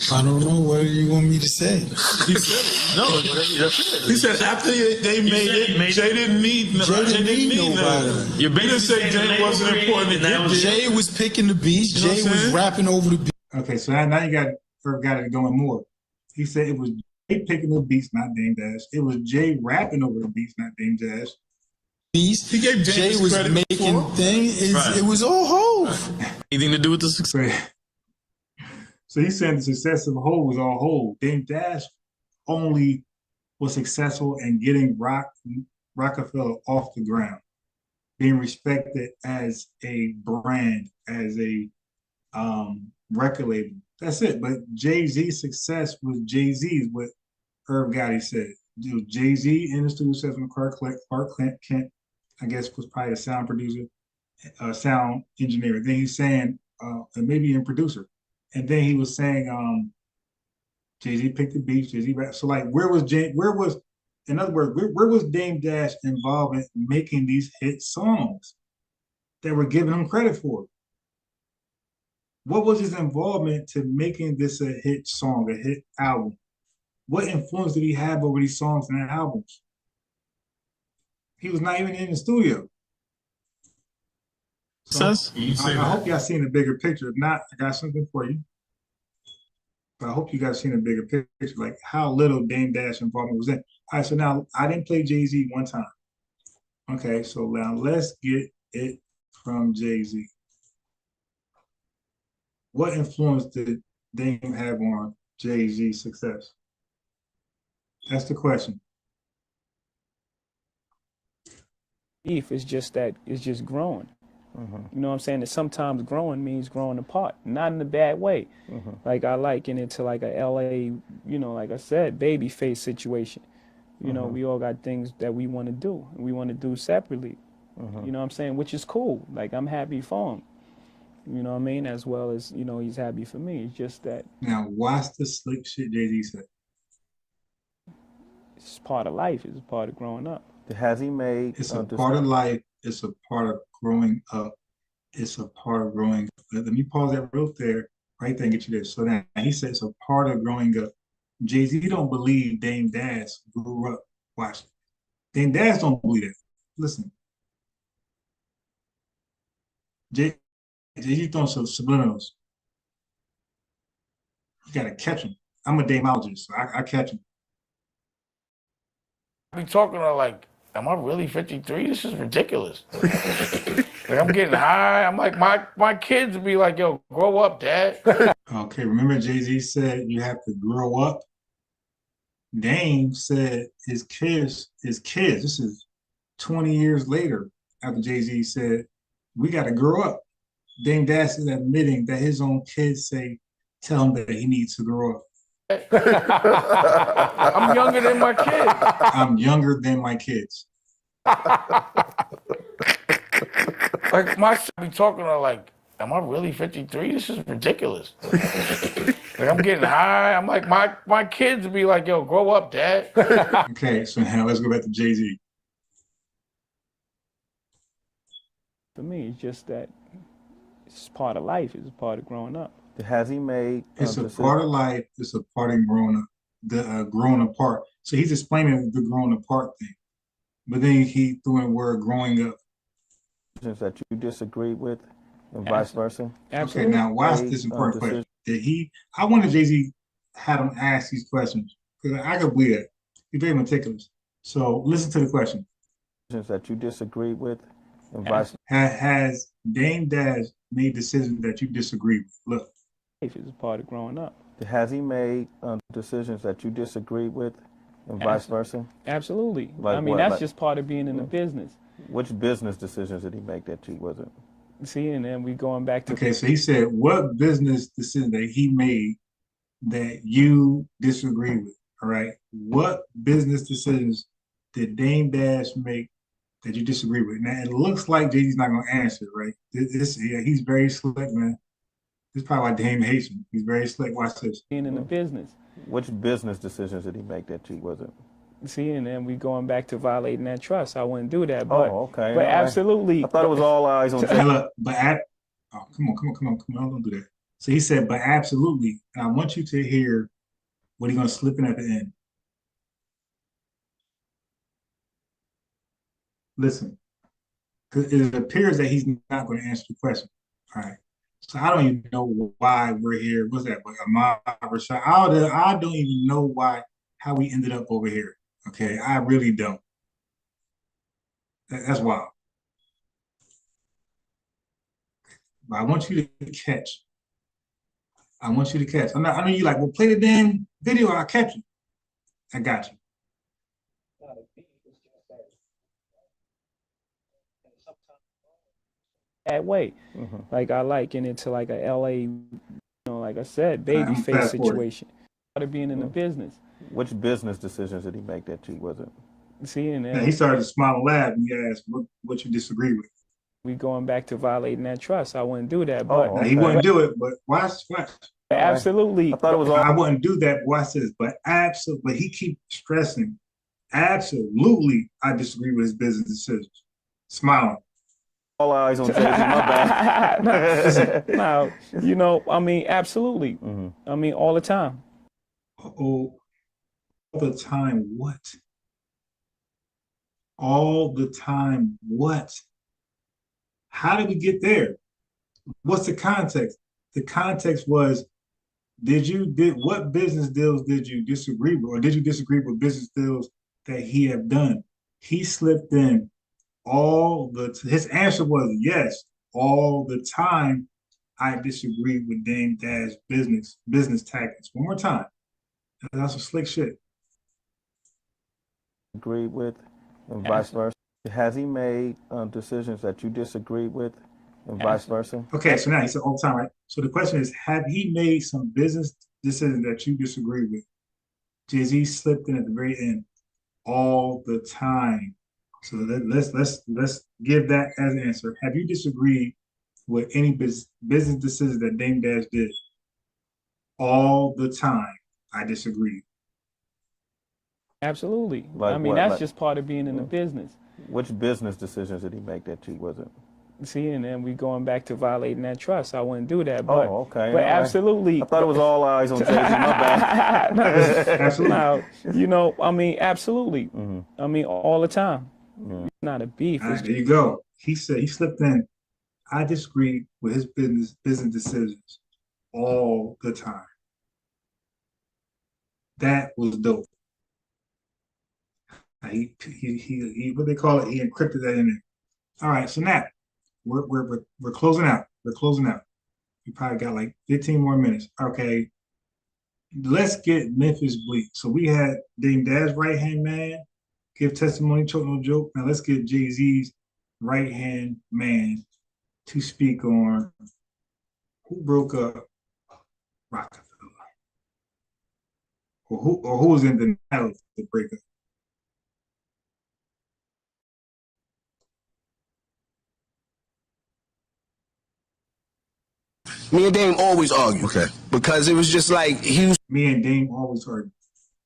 I don't know. What do you want me to say? He said, no, he said after they made it, Jay didn't need nobody. You didn't say Jay wasn't important to get there. Jay was picking the beats. You know Jay what I'm was saying? rapping over the beats. Okay, so now you got it going more. He said it was Jay picking the beats, not Dame Dash. It was Jay rapping over the beats, not Dame Dash. He gave Jay was making things. It was all Hov. Anything to do with the success? So he's saying the success of Hov was all Hov. Dame Dash only was successful in getting Roc-A-Fella off the ground, being respected as a brand, as a record label. That's it. But Jay-Z's success was Jay-Z's, what Irv Gotti said. It was Jay-Z in the studio session with Clark Kent, I guess, was probably a sound producer, sound engineer. Then he's saying, and maybe a producer. And then he was saying, Jay-Z picked the beats, Jay-Z rap. So like, in other words, where was Dame Dash involved in making these hit songs that were giving him credit for? What was his involvement to making this a hit song, a hit album? What influence did he have over these songs and albums? He was not even in the studio. So I hope y'all seen the bigger picture. If not, I got something for you. But I hope you guys seen a bigger picture, like how little Dame Dash involvement was in. All right, so now I didn't play Jay-Z one time. Okay, so now let's get it from Jay-Z. What influence did Dame have on Jay-Z's success? That's the question. It's just that it's just growing. You know what I'm saying? That sometimes growing means growing apart, not in a bad way. Like I liken it to like a LA, you know, like I said, baby face situation. You know, we all got things that we want to do, and we want to do separately. You know what I'm saying? Which is cool. Like I'm happy for him. You know what I mean? As well as, you know, he's happy for me. It's just that. Now, watch the slick shit Jay-Z said. It's part of life. It's part of growing up. Has he made? It's a part of life. It's a part of growing up. It's a part of growing up. Let me pause that real there, right there, and get you there. So now he said it's a part of growing up. Jay-Z don't believe Dame Dash grew up watching. Dame Dash don't believe that. Listen. Jay-Z throwing some subliminals. You gotta catch them. I'm a Dameologist, so I catch them. I be talking to like, am I really 53? This is ridiculous. Like I'm getting high. I'm like, my kids would be like, yo, grow up, Dad. Okay, remember Jay-Z said you have to grow up? Dame said his kids, this is 20 years later after Jay-Z said, we got to grow up. Dame Dash is admitting that his own kids tell him that he needs to grow up. I'm younger than my kids. I'm younger than my kids. Like I be talking to like, am I really 53? This is ridiculous. Like I'm getting high. I'm like, my kids would be like, yo, grow up, Dad. Okay, so now let's go back to Jay-Z. For me, it's just that it's part of life. It's part of growing up. Has he made? It's a part of life. It's a part of growing up. The growing apart. So he's explaining the growing apart thing, but then he threw in the word growing up. That you disagree with, and vice versa. Okay, now watch this important question. I wanted Jay-Z had him ask these questions because I could believe that. He's very meticulous. So listen to the question. That you disagree with, and vice versa. Has Dame Dash made decisions that you disagree with? Look. It's part of growing up. Has he made decisions that you disagree with, and vice versa? Absolutely. Like I mean, what? that's Like, just part of being in the business. Which business decisions did he make that you wasn't? See, and then we going back to. Okay, so he said, what business decision that he made that you disagree with? All right. What business decisions did Dame Dash make that you disagree with. Now, it looks like Jay-Z's not going to answer, right? Yeah, he's very slick, man. This is probably why Dame hates him. He's very slick. Watch this. Being in the business. Which business decisions did he make that you wasn't? See, and then we going back to violating that trust. I wouldn't do that, but okay. but absolutely. I thought it was all eyes on. Hey, look, but come on, don't do that. So he said, but absolutely, and I want you to hear what he's gonna slip in at the end. Listen, because it appears that he's not going to answer the question. All right. So I don't even know why we're here. What's that? Like Ahmad Rashad. I don't even know how we ended up over here. Okay, I really don't. That's wild. But I want you to catch. I know you like, well, play the damn video. I'll catch you. I got you. That way. Like I liken it to like a LA, like I said, baby face situation. Started being in the business. Which business decisions did he make that you wasn't? See, and he started to smile and laugh when you asked what you disagree with. We going back to violating that trust. I wouldn't do that, but he wouldn't do it. But watch. Absolutely. I thought it was all. I wouldn't do that. Watch this. But absolutely, but he keeps stressing. Absolutely, I disagree with his business decisions. Smiling. All eyes on Jay-Z, my bad. No, I mean, absolutely. I mean, all the time. All the time, what? All the time, what? How did we get there? What's the context? The context was, what business deals did you disagree with? Or did you disagree with business deals that he have done? He slipped in his answer was yes, all the time I disagree with Dame Dash business tactics. One more time. That's some slick shit. Agreed with, and vice versa. Has he made decisions that you disagreed with, and vice versa? Okay, so now he said all the time, right? So the question is, have he made some business decisions that you disagree with? Jay-Z slipped in at the very end, all the time. So let's give that as an answer. Have you disagreed with any business decisions that Dame Dash did? All the time, I disagree. Absolutely. Like I mean, what? that's just part of being in the business. Which business decisions did he make that you wasn't? See, and then we going back to violating that trust. I wouldn't do that, but okay. But absolutely. I thought it was all eyes on Jay-Z, my bad. Absolutely. I mean, absolutely. I mean, all the time. It's not a beef. Right, there you go. He said he slipped in. I disagree with his business decisions all the time. That was dope. He what they call it? He encrypted that in there. All right, so now we're closing out. We're closing out. We probably got like 15 more minutes. Okay, let's get Memphis Bleak. So we had Dame Dash right hand man give testimony, choke no joke. Now let's get Jay-Z's right hand man to speak on who broke up Roc-A-Fella, or who was in denial of the breakup. Me and Dame always argue. Okay. Because it was just like me and Dame always argue.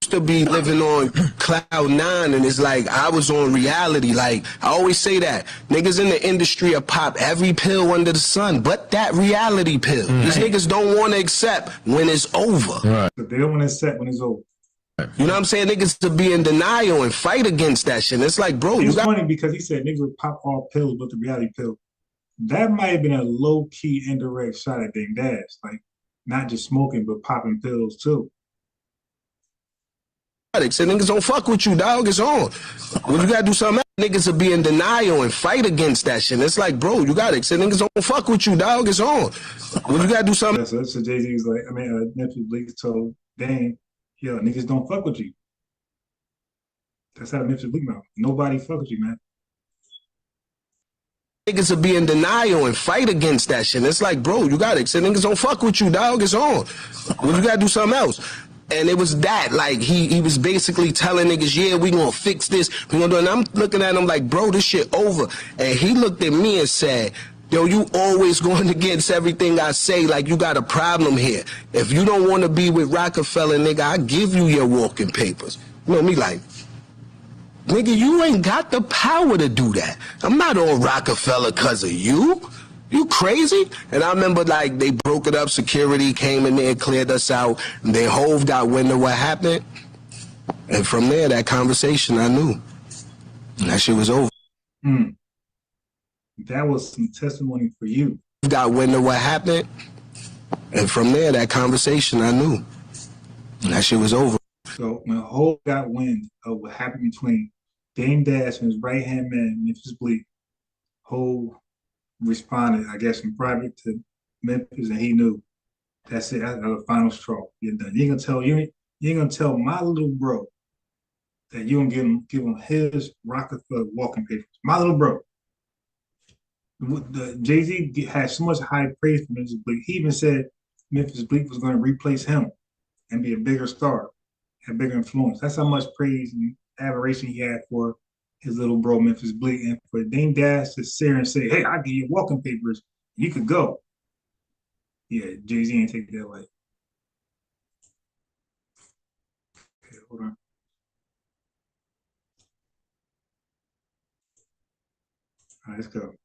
To be living on cloud nine, and it's like I was on reality. Like I always say that niggas in the industry will pop every pill under the sun, but that reality pill. These niggas don't want to accept when it's over. But they don't want to accept when it's over. You know what I'm saying? Niggas to be in denial and fight against that shit. It's like, bro, it's funny because he said niggas would pop all pills, but the reality pill. That might have been a low-key indirect shot at Dame Dash. Like, not just smoking, but popping pills, too. Say niggas don't fuck with you, dog. It's on. Well, you gotta do something else. Niggas will be in denial and fight against that shit. It's like, bro, you gotta say niggas don't fuck with you, dog. It's on. Well, you gotta do something. So Jay-Z was like, Memphis Bleak told Dame, yo, niggas don't fuck with you. That's how Memphis Bleak mouth. Nobody fuck with you, man. Niggas will be in denial and fight against that shit. It's like, bro, you gotta say niggas don't fuck with you, dog. It's on. Well, you gotta do something else. And it was that, like, he was basically telling niggas, yeah, we gonna fix this, we gonna do it. And I'm looking at him like, bro, this shit over. And he looked at me and said, yo, you always going against everything I say, like you got a problem here. If you don't want to be with Roc-A-Fella, nigga, I give you your walking papers. You know me like, nigga, you ain't got the power to do that. I'm not on Roc-A-Fella because of you. You crazy? And I remember, like, they broke it up, security came in there, cleared us out, and then Hove got wind of what happened. And from there, that conversation, I knew. That shit was over. That was some testimony for you. Got wind of what happened. And from there, that conversation, I knew. That shit was over. So when Hove got wind of what happened between Dame Dash and his right-hand man, Memphis Bleek, Hove responded, I guess, in private to Memphis, and he knew that's it. That's the final straw. You're done. You ain't gonna tell my little bro that you gonna give him his Roc-A-Fella walking papers. My little bro. Jay-Z had so much high praise for Memphis Bleek. He even said Memphis Bleek was going to replace him and be a bigger star, have bigger influence. That's how much praise and admiration he had for his little bro, Memphis Bleek. And for Dame Dash to sit here and say, hey, I'll give you walking papers, you could go. Yeah, Jay-Z ain't take that light. Okay, hold on. All right, let's go.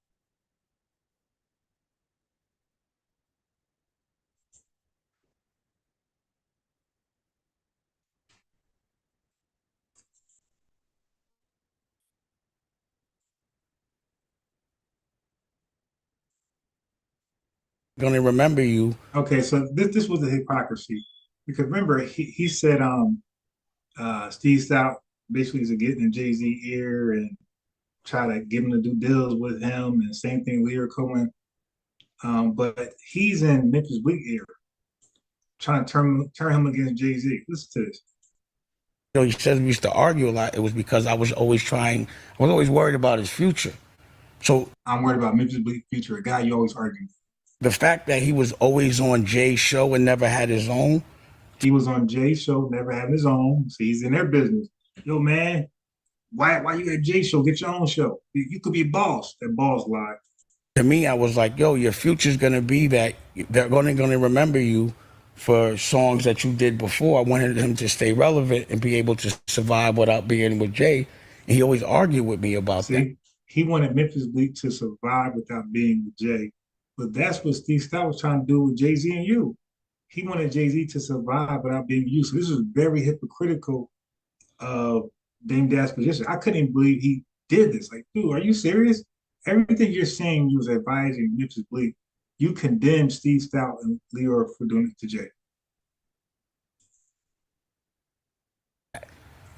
Gonna remember you. Okay, so this was a hypocrisy. Because remember, he said Steve Stout basically is getting in Jay-Z ear and try to get him to do deals with him, and same thing Lear Cohen. But he's in Memphis Bleek ear, trying to turn him against Jay-Z. Listen to this. You know, he said we used to argue a lot. It was because I was always worried about his future. So I'm worried about Memphis Bleek future, a guy you always argue with. The fact that he was always on Jay's show and never had his own. He was on Jay's show, never had his own. So he's in their business. Yo, man, why you at Jay's show? Get your own show. You could be a boss. That boss lied. To me, I was like, yo, your future's gonna be that they're gonna remember you for songs that you did before. I wanted him to stay relevant and be able to survive without being with Jay. And he always argued with me about that. He wanted Memphis Bleek to survive without being with Jay. But that's what Steve Stout was trying to do with Jay-Z and you. He wanted Jay-Z to survive without being you. So this was very hypocritical of Dame Dash's position. I couldn't even believe he did this. Like, dude, are you serious? Everything you're saying, you was advising Memphis Bleek. You condemned Steve Stout and Leor for doing it to Jay.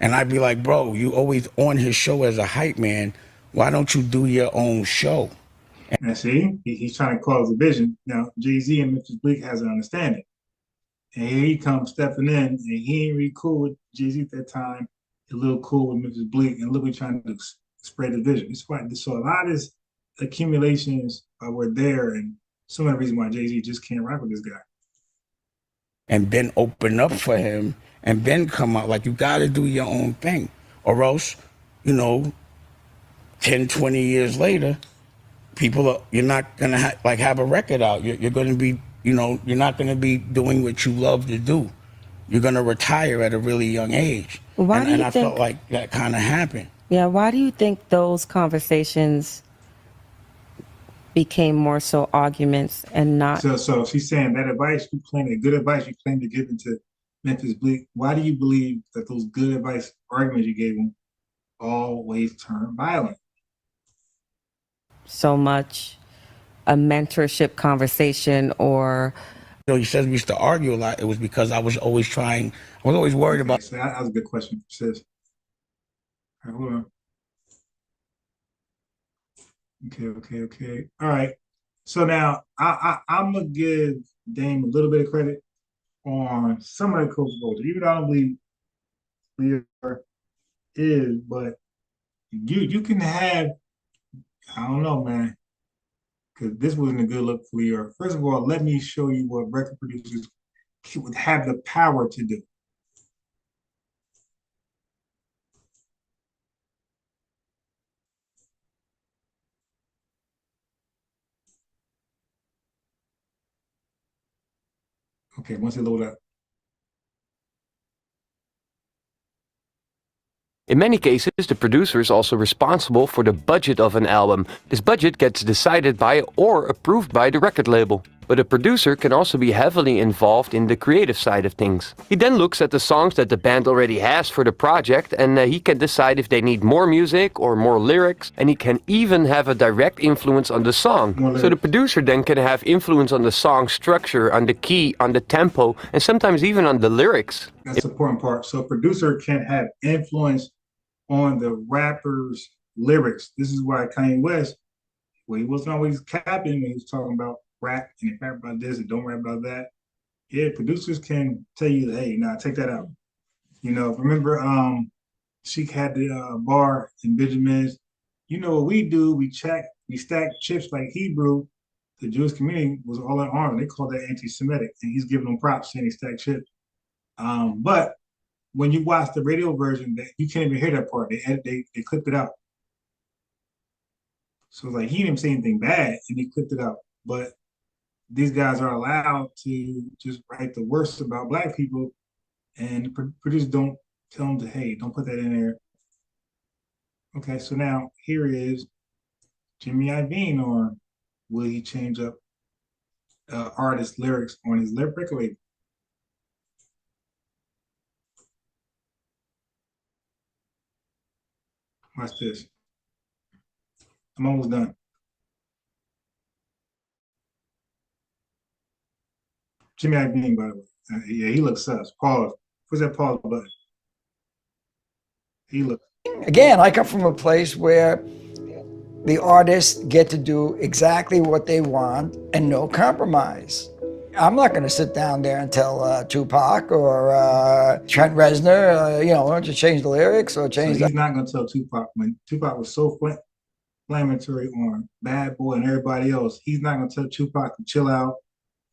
And I'd be like, bro, you always on his show as a hype man. Why don't you do your own show? And see, he's trying to cause division. Now, Jay-Z and Memphis Bleek has an understanding. And here he comes stepping in, and he ain't really cool with Jay-Z at that time. He's a little cool with Memphis Bleek, and look what he's trying to do, spread division. It's why, so a lot of his accumulations were there, and some of the reason why Jay-Z just can't rock with this guy. And then open up for him, and then come out. Like, you got to do your own thing. Or else, 10, 20 years later, you're not going to have a record out. You're going to be, you're not going to be doing what you love to do. You're going to retire at a really young age. And I felt like that kind of happened. Yeah, why do you think those conversations became more so arguments and not? So she's saying that good advice you claim to give into Memphis Bleek, why do you believe that those good advice arguments you gave him always turn violent? So much a mentorship conversation, or he says we used to argue a lot. It was because I was always worried about. So that was a good question, sis. All right, hold on. Okay. All right. So now I'm gonna give Dame a little bit of credit on some of the coach culture, even though I don't believe Lear is, but you can have. I don't know, man, because this wasn't a good look for Lear. First of all, let me show you what record producers would have the power to do. Okay, once it load up. In many cases, the producer is also responsible for the budget of an album. This budget gets decided by or approved by the record label. But a producer can also be heavily involved in the creative side of things. He then looks at the songs that the band already has for the project, and he can decide if they need more music or more lyrics, and he can even have a direct influence on the song. So the producer then can have influence on the song structure, on the key, on the tempo, and sometimes even on the lyrics. That's the important part. So a producer can have influence on the rapper's lyrics. This is why Kanye West, well, he wasn't always capping when he was talking about rap and rap about this and don't rap about that. Yeah, producers can tell you, hey, nah, take that out. You know, remember Sheik had the bar in Benjamin's, you know what we do, we stack chips like Hebrew. The Jewish community was all in arms. They called that anti-Semitic, and he's giving them props saying he stacked chips. But when you watch the radio version, you can't even hear that part. They clipped it out. So it's like he didn't say anything bad, and he clipped it out. But these guys are allowed to just write the worst about Black people, and producers don't tell them to, hey, don't put that in there. Okay, so now here is Jimmy Iovine, or will he change up artist lyrics on his record label? Watch this. I'm almost done. Jimmy Iovine, by the way. Yeah, he looks sus. Pause. Where's that pause button? He looks. Again, I come from a place where the artists get to do exactly what they want and no compromise. I'm not going to sit down there and tell Tupac or Trent Reznor, you know, to change the lyrics or change. So he's not going to tell Tupac when Tupac was so inflammatory on Bad Boy and everybody else. He's not going to tell Tupac to chill out.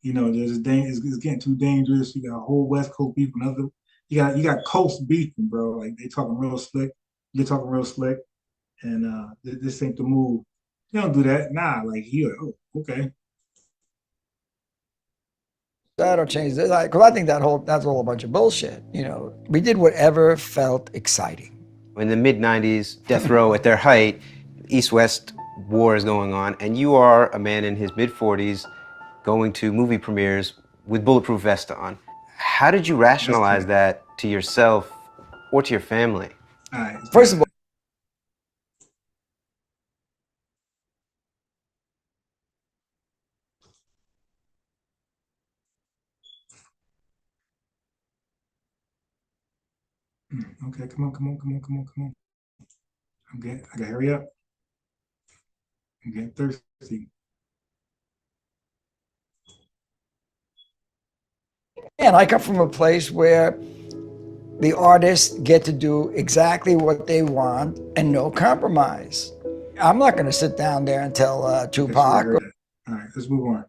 You know, it's getting too dangerous. You got a whole West Coast beef, another. You got coast beefing, bro. Like they talking real slick. You're talking real slick, and this ain't the move. You don't do that, nah. Like oh, okay. That or change this, because I think that's all a bunch of bullshit. You know, we did whatever felt exciting. In the mid-90s, death row at their height, East-West war is going on, and you are a man in his mid-40s going to movie premieres with bulletproof vest on. How did you rationalize that to yourself or to your family? All right. First of all, Okay, come on. I gotta hurry up. I'm getting thirsty. and I come from a place where the artists get to do exactly what they want and no compromise. I'm not going to sit down there and tell Tupac. All right, let's move on.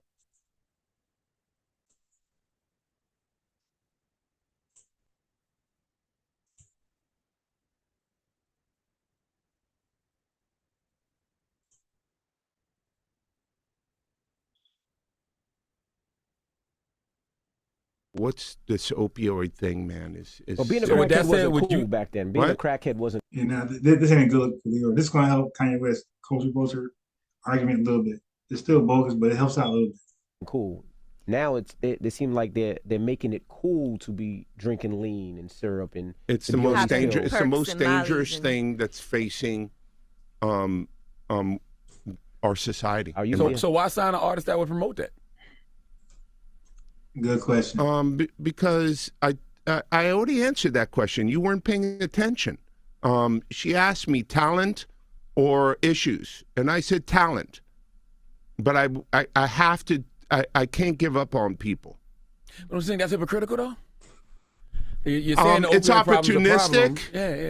What's this opioid thing, man? Well, being a crackhead wasn't cool back then. Being a crackhead wasn't. You know, this ain't a good look for Leo. This is going to help Kanye West culture vulture argument a little bit. It's still bogus, but it helps out a little bit. Cool. Now they seem like they're making it cool to be drinking lean and syrup and. It's the most dangerous. It's the most dangerous thing that's facing, our society. So why sign an artist that would promote that? Good question. Because I already answered that question. You weren't paying attention. She asked me talent or issues, and I said talent. But I have to. I can't give up on people. But I'm saying that's hypocritical, though. You're saying the it's opportunistic.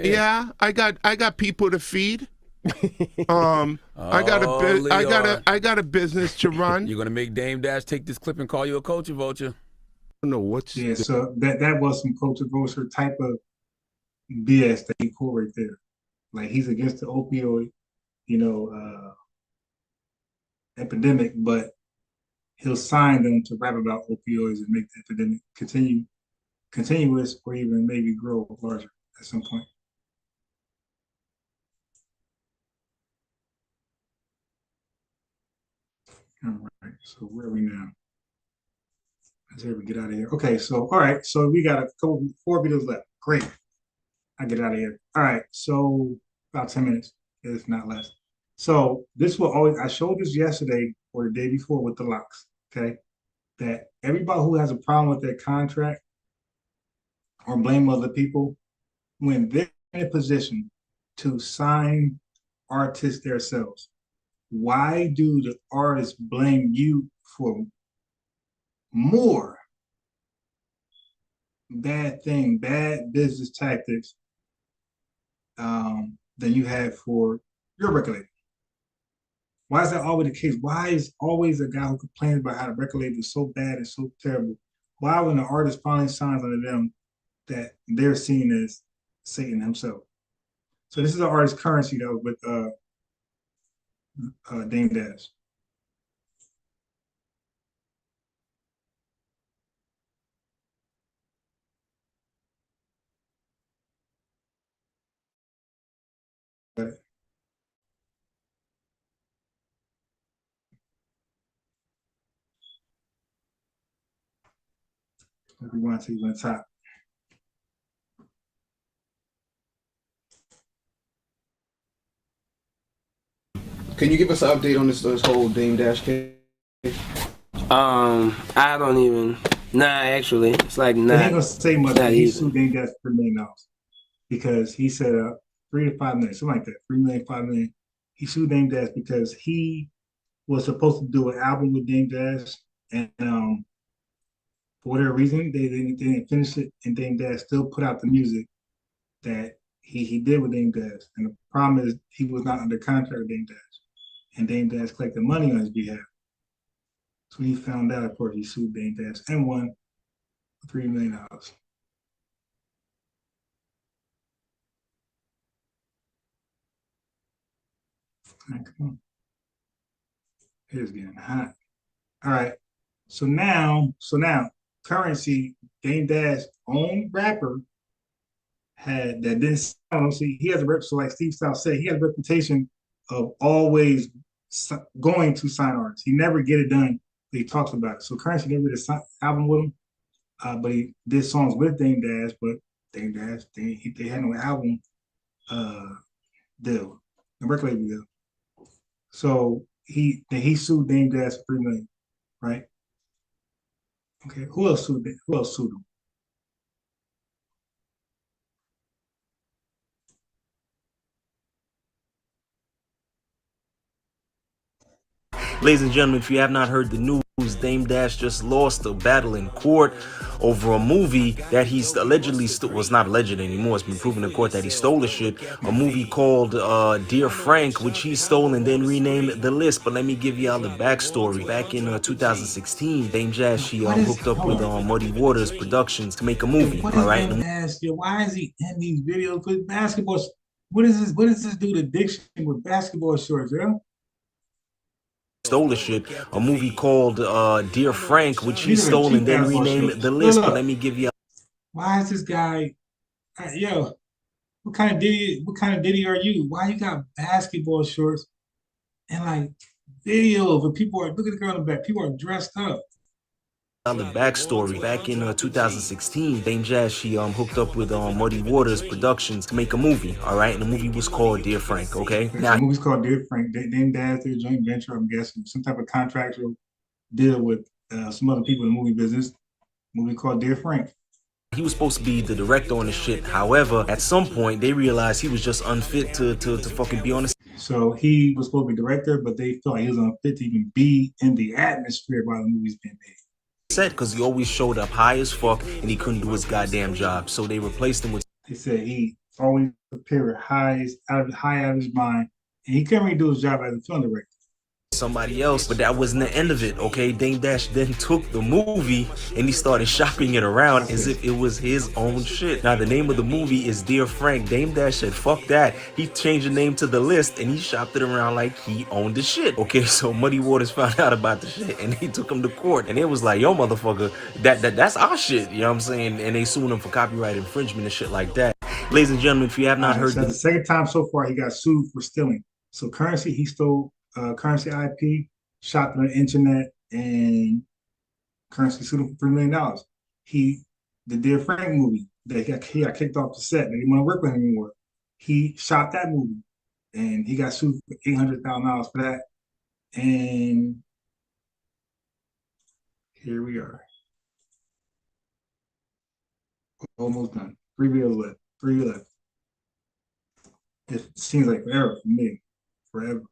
Yeah. I got people to feed. I got a business to run. You're gonna make Dame Dash take this clip and call you a culture vulture. No, what's so that was some culture vulture type of BS that he pulled right there. Like he's against the opioid, epidemic, but he'll sign them to rap about opioids and make the epidemic continuous or even maybe grow larger at some point. All right, so where are we now? Let's see if we get out of here. Okay, so all right, so we got four videos left. Great. I get out of here. All right, so about 10 minutes, if not less. So this will always, I showed this yesterday or the day before with the locks, okay? That everybody who has a problem with their contract or blame other people, when they're in a position to sign artists themselves, why do the artists blame you for more bad business tactics than you have for your record label? Why is that always the case? Why is always a guy who complains about how the record label is so bad and so terrible? Why, when the artist finally signs under them, that they're seen as Satan himself? So this is an artist Currency that was with Dame Dash. If you want to see on top. Can you give us an update on this whole Dame Dash case? I don't even. Nah, actually, it's like not. He ain't gonna say much. Not He even. sued Dame Dash for $3 million because he said 3 to 5 million, something like that. 3 million, 5 million. He sued Dame Dash because he was supposed to do an album with Dame Dash, and for whatever reason, they didn't finish it, and Dame Dash still put out the music that he did with Dame Dash. And the problem is he was not under contract with Dame Dash, and Dame Dash collected money on his behalf. So when he found out, of course, he sued Dame Dash and won $3 million. Right, come on. It is getting hot. All right. So now, Currency, Dame Dash own rapper had that didn't sound. See, he has a rep. So like Steve South said, he has a reputation of always going to sign artists. He never get it done, but he talks about it. So Currency never did an album with him, but he did songs with Dame Dash. But Dame Dash, they had no album deal, no record label deal. So he sued Dame Dash for $3 million, right? Okay, who else sued him? Ladies and gentlemen, if you have not heard the news, Dame Dash just lost a battle in court over a movie that he's allegedly was not alleged anymore. It's been proven in court that he stole the shit. A movie called Dear Frank, which he stole and then renamed The List. But let me give y'all the backstory. Back in 2016, Dame Dash, she hooked up with Muddy Waters Productions to make a movie. What all right. Why is he in these videos with basketball? What is this? What does this do to diction with basketball shorts, yo? Stole the shit. A movie called Dear Frank, which he stole and then renamed The List. But let me give you. Why is this guy? Yo, what kind of Diddy are you? Why you got basketball shorts and like videos where people are, look at the girl in the back, people are dressed up. The backstory. Back in 2016, Dame Dash, she hooked up with Muddy Waters Productions to make a movie. All right, and the movie was called Dear Frank. Okay, now the movie's called Dear Frank. Dame Dash did a joint venture, I'm guessing, some type of contractual deal with some other people in the movie business. Movie called Dear Frank. He was supposed to be the director on the shit. However, at some point, they realized he was just unfit to fucking be on the. So he was supposed to be director, but they felt like he was unfit to even be in the atmosphere while the movie's being made. Said because he always showed up high as fuck and he couldn't do his goddamn job, so they replaced him with. They said he always appeared high out of his mind, and he couldn't really do his job as a film director. somebody else, but that wasn't the end of it, okay? Dame Dash then took the movie and he started shopping it around as if it was his own shit. Now, the name of the movie is Dear Frank. Dame Dash said, fuck that. He changed the name to The List and he shopped it around like he owned the shit, okay? So Muddy Waters found out about the shit and he took him to court and it was like, yo, motherfucker, that's our shit, you know what I'm saying? And they sued him for copyright infringement and shit like that. Ladies and gentlemen, if you have not heard so the second time so far he got sued for stealing. So Currency, he stole Currency IP, shot on the internet, and Currency sued him for $3 million. The Dear Frank movie, he got kicked off the set. They didn't want to work with him anymore. He shot that movie, and he got sued for $800,000 for that. And here we are. Almost done. 3 videos left. 3 left. It seems like forever for me. Forever.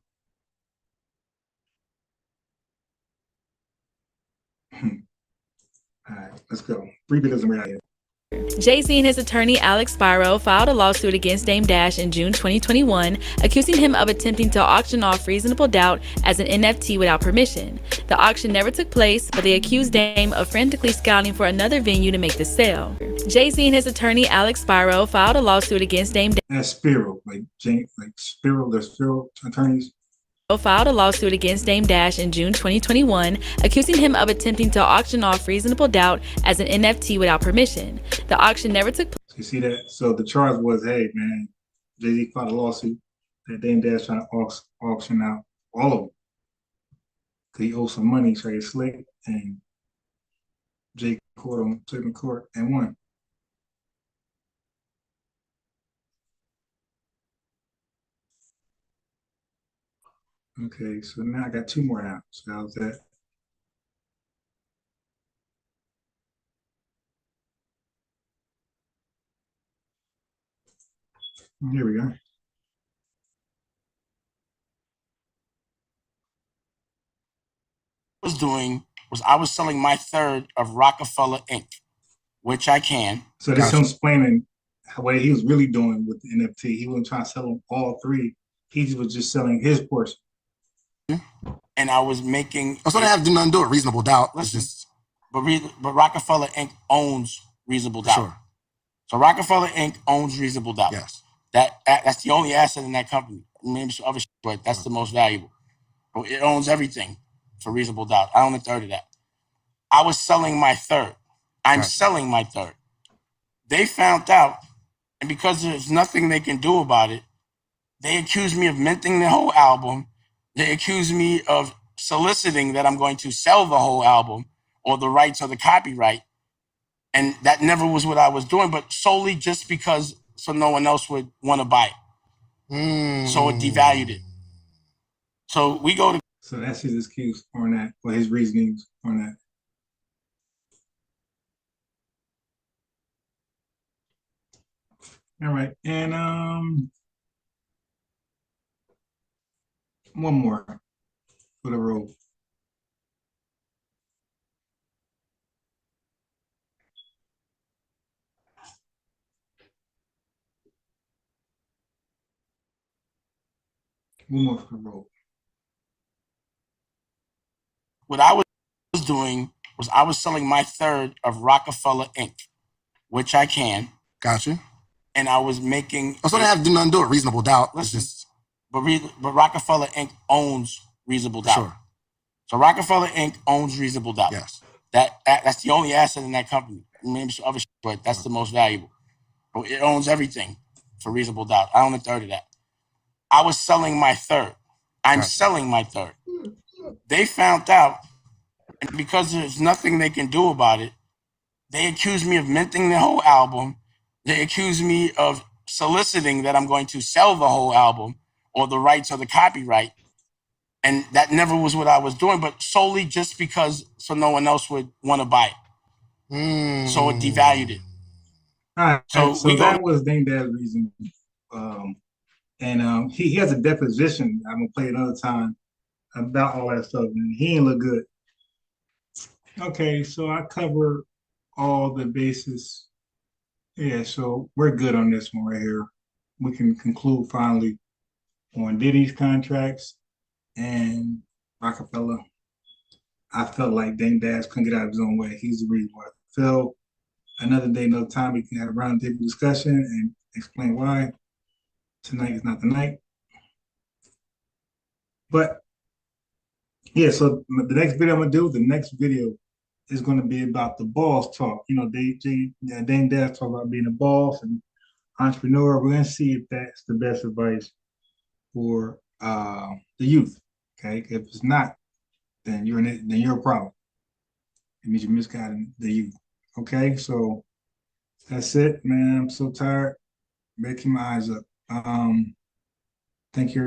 All right, let's go. 3 videos and we're out here. Jay-Z and his attorney Alex Spiro filed a lawsuit against Dame Dash in June 2021, accusing him of attempting to auction off Reasonable Doubt as an NFT without permission. The auction never took place, but they accused Dame of frantically scouting for another venue to make the sale. Jay-Z and his attorney Alex Spiro filed a lawsuit against Dame Dash. That's Spiro, like Spiro, there's Spiro attorneys. Filed a lawsuit against Dame Dash in June 2021, accusing him of attempting to auction off Reasonable Doubt as an NFT without permission. The auction never took place. So you see that? So the charge was, hey man, Jay-Z filed a lawsuit that Dame Dash trying to auction out all of them. Cause he owed some money, so he slick, and Jay caught him, took him to court, and won. Okay, so now I got 2 more out. So how's that? Here we go. I was selling my third of Roc-A-Fella Inc., which I can. So this is explaining what he was really doing with the NFT. He wasn't trying to sell them all 3. He was just selling his portion. And I was making. So they have to do nothing to it. Reasonable Doubt. Listen, but Roc-A-Fella Inc. owns Reasonable Doubt. Sure. So Roc-A-Fella Inc. owns Reasonable Doubt. Yes. That's the only asset in that company. Maybe some other shit, but that's the most valuable. But it owns everything for Reasonable Doubt. I own a third of that. I was selling my third. I'm selling my third. They found out, and because there's nothing they can do about it, they accused me of minting the whole album. They accused me of soliciting that I'm going to sell the whole album or the rights or the copyright. And that never was what I was doing, but solely just because so no one else would want to buy it. So it devalued it. So we go to. So that's his excuse on that, or his reasonings on that. All right, and one more for the road. One more for the road. What I was doing was I was selling my third of Roc-A-Fella Inc., which I can. Gotcha. And I was making. So they have to do nothing to it. Reasonable Doubt. Listen, but Roc-A-Fella Inc. owns Reasonable Doubt. Sure. So Roc-A-Fella Inc. owns Reasonable Doubt. Yes. That's the only asset in that company. Maybe some other shit, but that's the most valuable. But it owns everything for Reasonable Doubt. I own a third of that. I was selling my third. I'm selling my third. They found out, and because there's nothing they can do about it, they accused me of minting the whole album. They accused me of soliciting that I'm going to sell the whole album or the rights or the copyright. And that never was what I was doing, but solely just because so no one else would want to buy it. So it devalued it. All right, so that was Dame Dash's reason. And he has a deposition. I'm gonna play another time about all that stuff, and he ain't look good. Okay, so I cover all the bases. Yeah, so we're good on this one right here. We can conclude finally on Diddy's contracts and Roc-A-Fella. I felt like Dame Dash couldn't get out of his own way. He's the reason why I fell. Another day, another time, we can have a roundtable discussion and explain why. Tonight is not the night. But yeah, so the next video I'm gonna do, the next video is gonna be about the boss talk. You know, Dame Dash talk about being a boss and entrepreneur. We're gonna see if that's the best advice for the youth. Okay, if it's not, then you're a problem. It means you're misguiding the youth. Okay, so that's it, man. I'm so tired. Better keep my eyes up. Thank you.